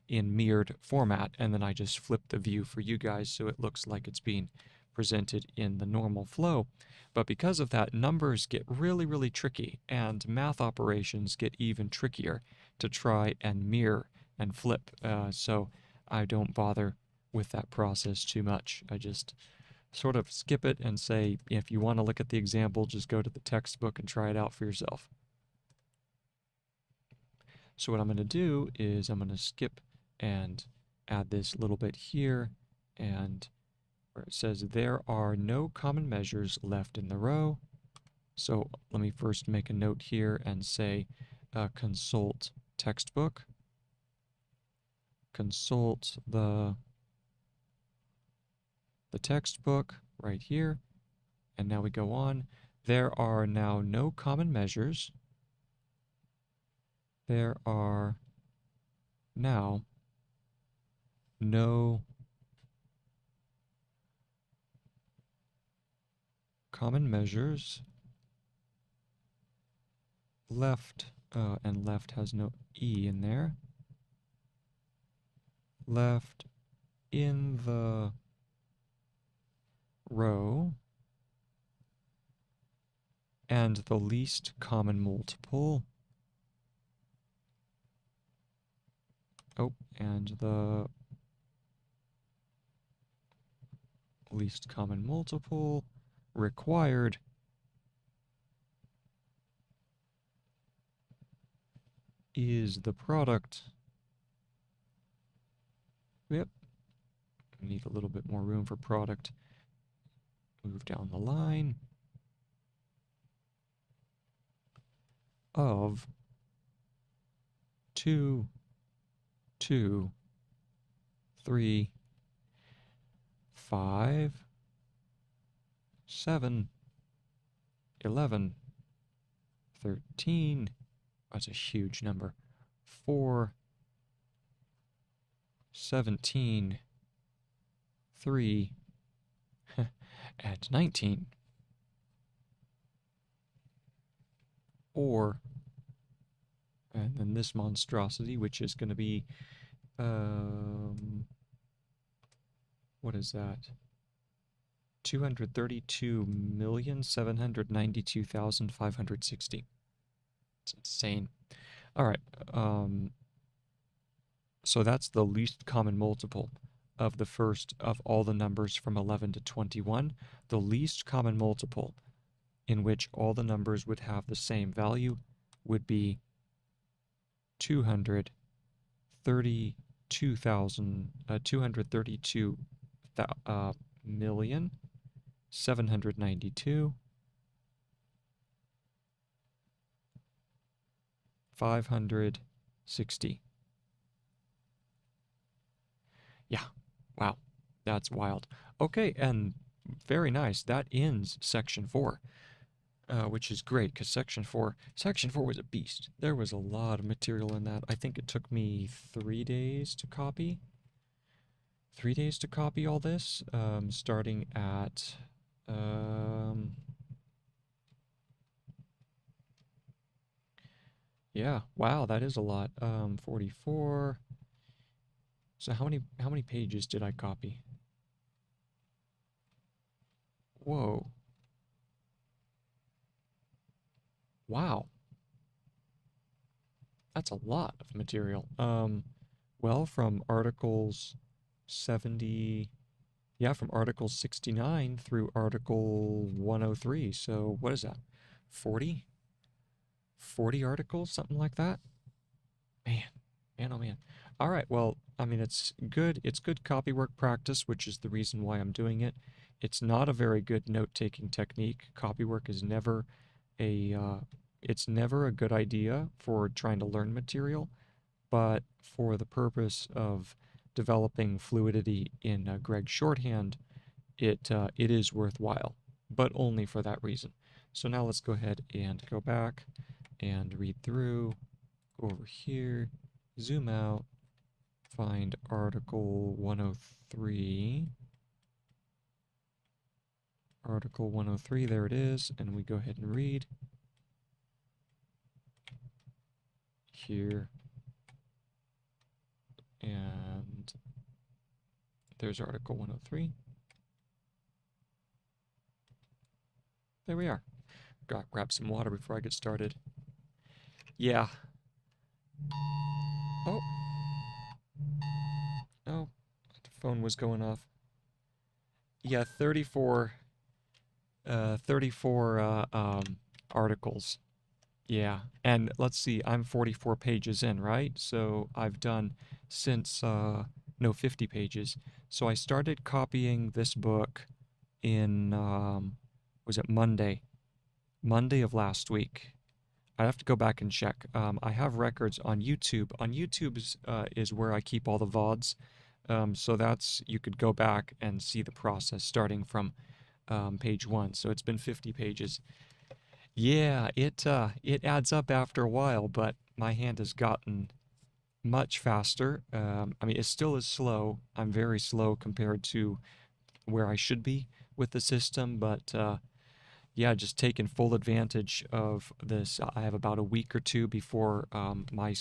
in mirrored format, and then I just flip the view for you guys so it looks like it's being presented in the normal flow. But because of that, numbers get really tricky, and math operations get even trickier to try and mirror and flip. So I don't bother with that process too much. I just sort of skip it and say, if you want to look at the example, just go to the textbook and try it out for yourself. So what I'm going to do is I'm going to skip and add this little bit here, and where it says there are no common measures left in the row. So let me first make a note here and say consult textbook. Consult the textbook right here, and now we go on. There are now no common measures. There are now no common measures left, and left has no E in there, left in the row, and the least common multiple, and the least common multiple required is the product. Yep, we need a little bit more room for product. Move down the line of 2, 2, 3, 5, 7, 11, 13, that's a huge number, 4, 17, 3, and 19. Or, and then this monstrosity, which is going to be, what is that? 232,792,560. It's insane. All right. So that's the least common multiple of the first of all the numbers from 11 to 21. The least common multiple in which all the numbers would have the same value would be 232,792,560. Yeah, wow, that's wild. Okay, and very nice. That ends section 4. Which is great because section 4 was a beast. There was a lot of material in that. I think it took me 3 days to copy. 3 days to copy all this, starting at yeah, wow, that is a lot. 44. So how many pages did I copy? Whoa. Wow. That's a lot of material. Well, from articles 70, yeah, from article 69 through article 103. So what is that? 40? 40 articles, something like that? Man, man, oh man. All right, well, I mean, it's good copywork practice, which is the reason why I'm doing it. It's not a very good note-taking technique. Copywork is never it's never a good idea for trying to learn material, but for the purpose of developing fluidity in Gregg Shorthand, it is worthwhile, but only for that reason. So now let's go ahead and go back and read through, go over here, zoom out, find article 103. Article 103, there it is, and we go ahead and read here. And there's article 103. There we are. Grab some water before I get started. Yeah. Oh. Oh, the phone was going off. Yeah, 34 articles. Yeah, and let's see, I'm 44 pages in, right? So I've done since, no, 50 pages. So I started copying this book in, was it Monday? Monday of last week. I'd have to go back and check. I have records on YouTube. On YouTube is where I keep all the VODs. So that's, you could go back and see the process starting from page 1. So it's been 50 pages. Yeah, it adds up after a while, but my hand has gotten much faster. I mean, it still is slow. I'm very slow compared to where I should be with the system, but yeah, just taking full advantage of this. I have about a week or two before my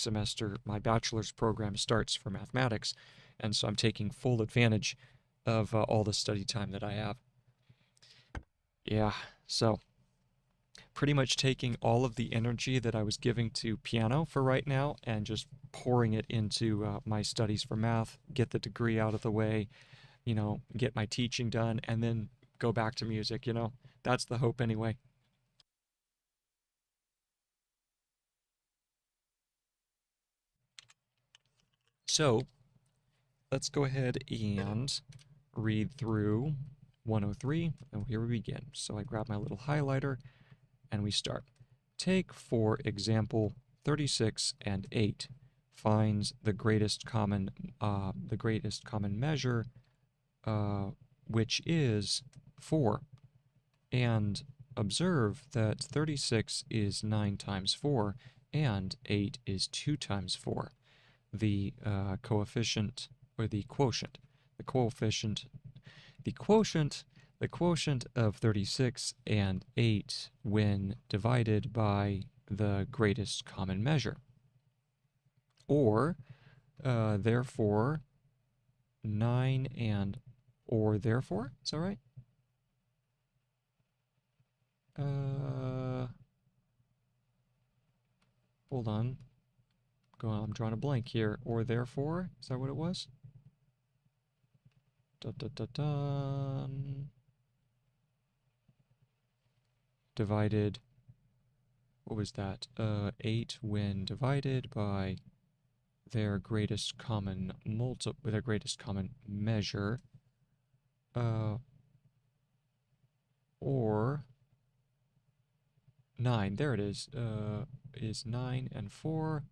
bachelor's program starts for mathematics, and so I'm taking full advantage of all the study time that I have. Yeah, so pretty much taking all of the energy that I was giving to piano for right now and just pouring it into my studies for math, get the degree out of the way, get my teaching done, and then go back to music, That's the hope anyway. So let's go ahead and read through 103, and here we begin. So I grab my little highlighter, and we start. Take, for example, 36 and 8 finds the greatest common measure, which is 4. And observe that 36 is 9 times 4, and 8 is 2 times 4. The coefficient, or the quotient, the quotient of 36 and 8 when divided by the greatest common measure. Or, therefore, 9 and, or therefore, is that right? Hold on. I'm drawing a blank here. Or therefore, is that what it was? Divided, what was that? 8 when divided by their greatest common measure, or 9. There it is 9 and 4.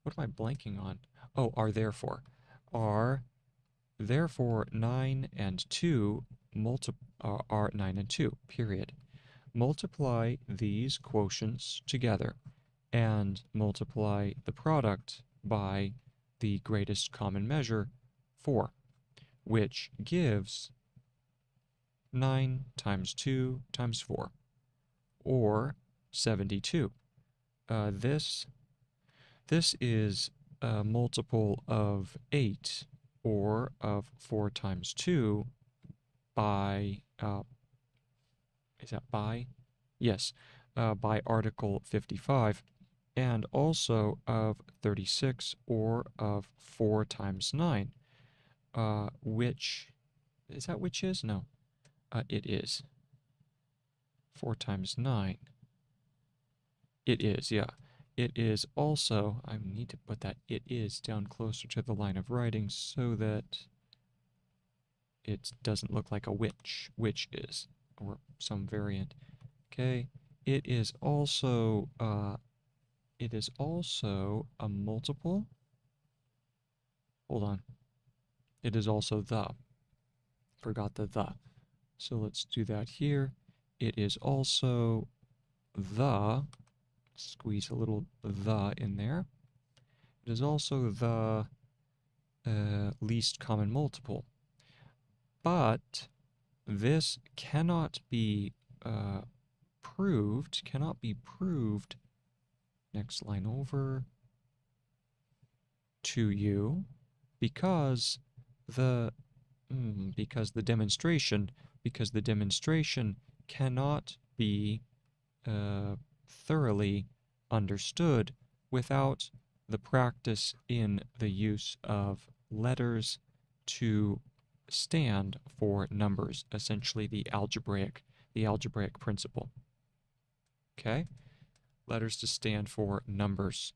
What am I blanking on? Oh, are therefore. Are therefore 9 and 2 are 9 and 2, period. Multiply these quotients together and multiply the product by the greatest common measure, 4, which gives 9 times 2 times 4, or 72. This is a multiple of 8, or of 4 times 2 by, is that by? Yes, by Article 55, and also of 36, or of 4 times 9, which, is that which is? No, it is. 4 times 9. It is, yeah. It is also, I need to put that it is down closer to the line of writing so that it doesn't look like a which is, or some variant. Okay, it is also a multiple. Hold on. It is also the. Forgot the. So let's do that here. It is also the, squeeze a little the in there. It is also the least common multiple. But this cannot be proved, next line over, to you, because the demonstration cannot be thoroughly understood without the practice in the use of letters to stand for numbers, essentially the algebraic principle. Okay? Letters to stand for numbers.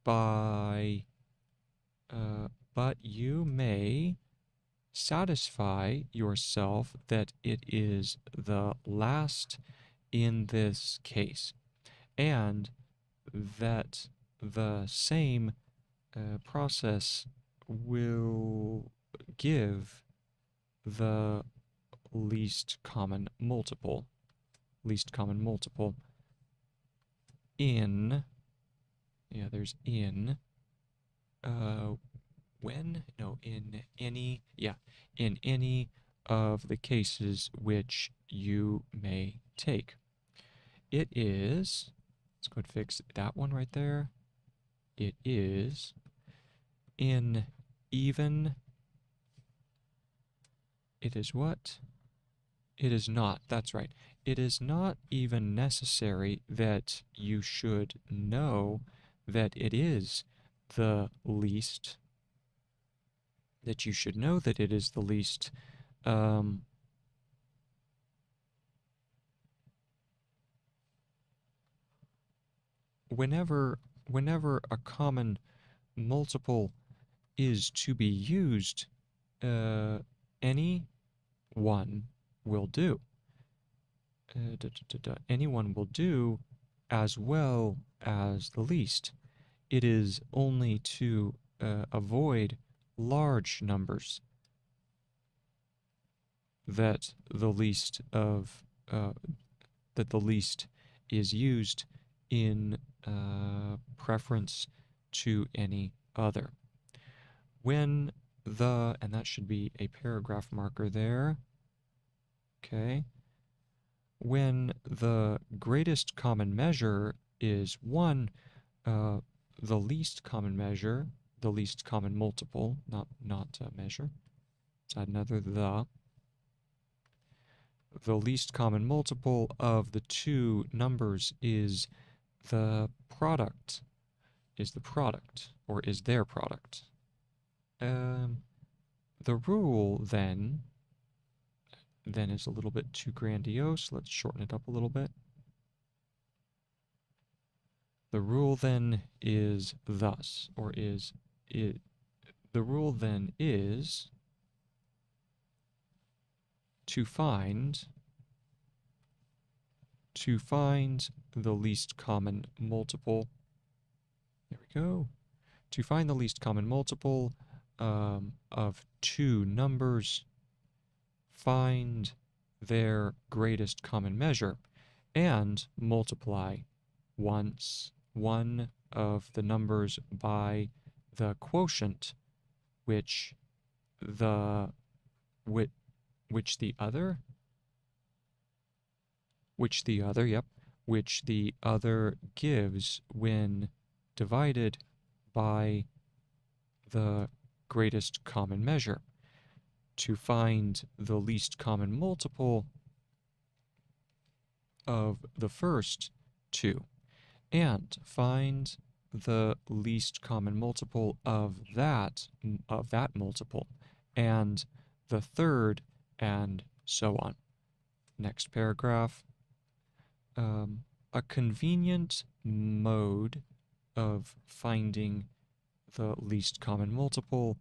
But you may satisfy yourself that it is the last in this case, and that the same process will give the least common multiple in, yeah, there's in, in any of the cases which you may take. It is, let's go and fix that one right there. It is in even, it is what? It is not, that's right. It is not even necessary that you should know that it is the least, whenever a common multiple is to be used, any one will do. Any one will do as well as the least. It is only to avoid large numbers that the least is used in preference to any other. When the, and that should be a paragraph marker there, okay, when the greatest common measure is 1, the least common measure, the least common multiple, not measure, let's add another the least common multiple of the two numbers is the product, or is their product. The rule then is a little bit too grandiose. Let's shorten it up a little bit. The rule then is thus, or is it, the rule then is to find the least common multiple. There we go. To find the least common multiple of two numbers, find their greatest common measure, and multiply once one of the numbers by the quotient which the other gives when divided by the greatest common measure. To find the least common multiple of the first two, and find the least common multiple of that multiple, and the third, and so on. Next paragraph. A convenient mode of finding the least common multiple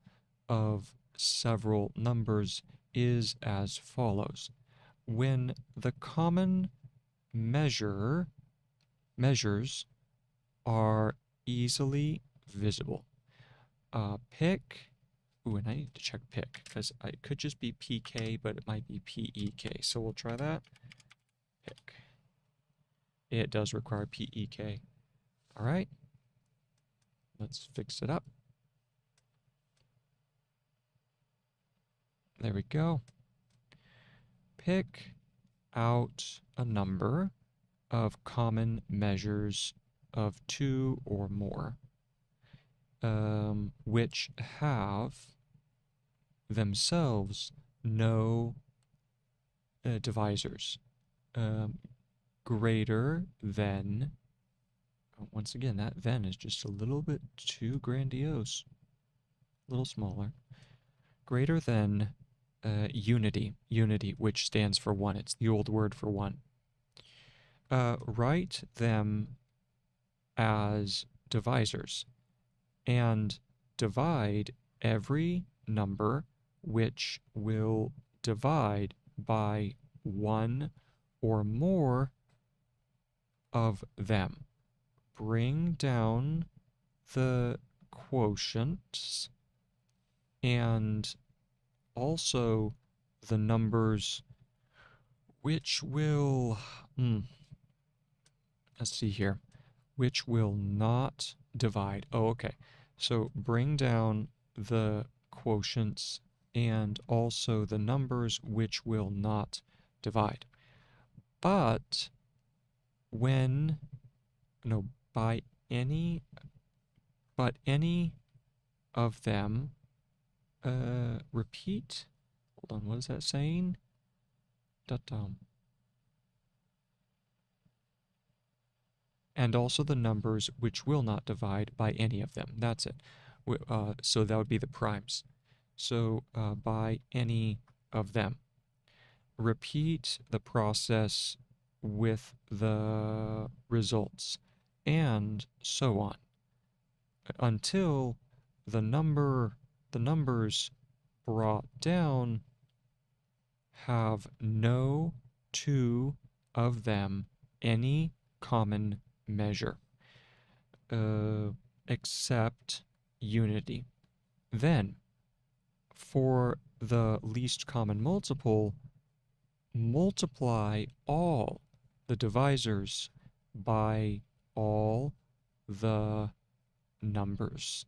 of several numbers is as follows. When the common measures are easily visible. Pick, and I need to check pick, because it could just be PK, but it might be PEK, so we'll try that. Pick. It does require PEK. All right, let's fix it up. There we go. Pick out a number of common measures of 2 or more, which have themselves no divisors, greater than, once again, that then is just a little bit too grandiose, a little smaller, greater than unity, which stands for 1. It's the old word for 1. Write them as divisors and divide every number which will divide by 1 or more of them. Bring down the quotients and also the numbers which will, let's see here, which will not divide. Oh, okay. So bring down the quotients and also the numbers which will not divide. But when, no, by any, but any of them, repeat, hold on, what is that saying? And also the numbers which will not divide by any of them. That's it. So that would be the primes. So by any of them. Repeat the process with the results, and so on, until the numbers brought down have no two of them any common measure, except unity. Then, for the least common multiple, multiply all the divisors by all the numbers.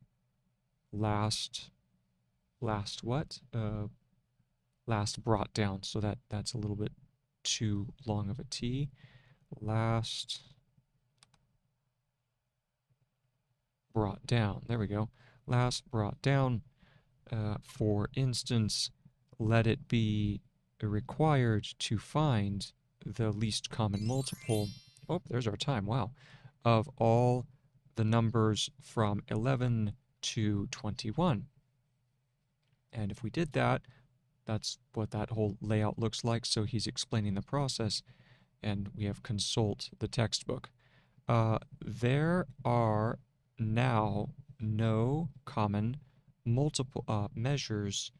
Last what? Last brought down. So that's a little bit too long of a T. Last brought down. There we go. Last brought down. For instance, let it be required to find the least common multiple. Oh, there's our time. Wow. Of all the numbers from 11 to 21. And if we did that, that's what that whole layout looks like. So he's explaining the process, and we have consult the textbook. There are now no common multiple measures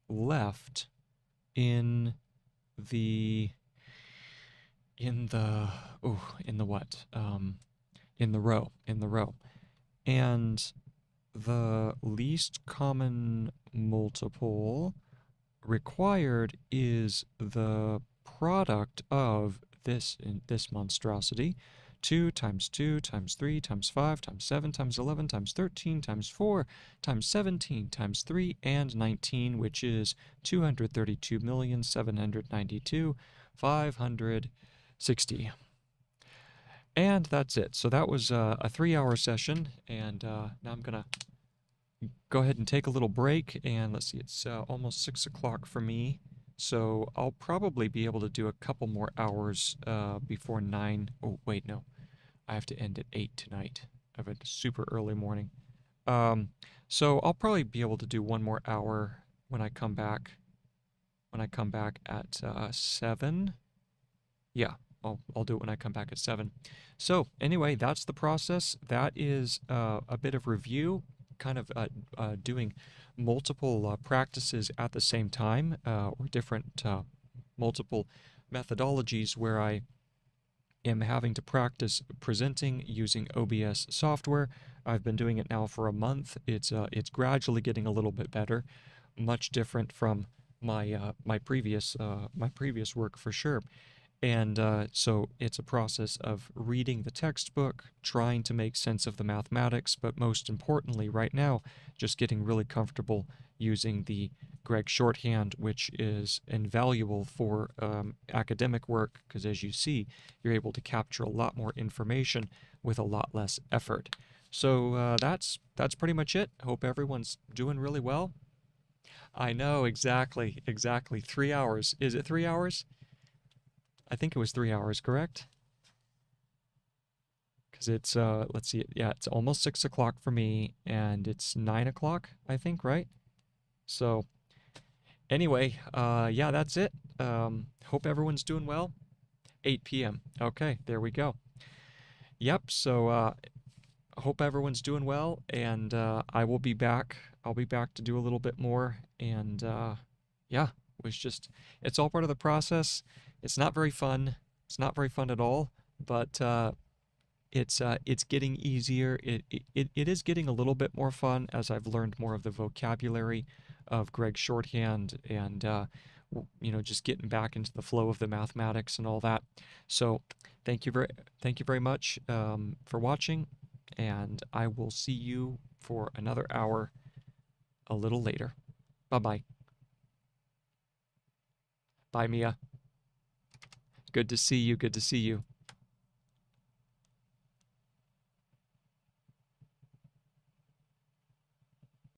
left in the row, and the least common multiple required is the product of this monstrosity. 2 times 2 times 3 times 5 times 7 times 11 times 13 times 4 times 17 times 3 and 19, which is 232,792,560. And that's it. So that was a 3-hour session, and now I'm going to go ahead and take a little break, and let's see, it's almost 6 o'clock for me. So I'll probably be able to do a couple more hours before 9. Oh, wait, no. I have to end at 8 tonight. I have a super early morning. So I'll probably be able to do one more hour when I come back. When I come back at 7. Yeah, I'll do it when I come back at 7. So anyway, that's the process. That is a bit of review, kind of doing multiple practices at the same time, or different multiple methodologies where I am having to practice presenting using OBS software. I've been doing it now for a month. It's gradually getting a little bit better, much different from my previous work for sure. And so it's a process of reading the textbook, trying to make sense of the mathematics, but most importantly right now, just getting really comfortable using the Gregg Shorthand, which is invaluable for academic work, because as you see, you're able to capture a lot more information with a lot less effort. So that's pretty much it. Hope everyone's doing really well. I know, exactly. 3 hours. Is it 3 hours? I think it was 3 hours, correct? Because it's, let's see, yeah, it's almost 6 o'clock for me, and it's 9 o'clock, I think, right? So, anyway, yeah, that's it. Hope everyone's doing well. 8 p.m. Okay, there we go. Yep, so hope everyone's doing well, and I will be back. I'll be back to do a little bit more, and yeah, it's all part of the process. It's not very fun. It's not very fun at all, but it's getting easier. It is getting a little bit more fun as I've learned more of the vocabulary of Gregg Shorthand, and just getting back into the flow of the mathematics and all that. So thank you very much for watching, and I will see you for another hour a little later. Bye-bye. Bye, Mia. Good to see you. Good to see you.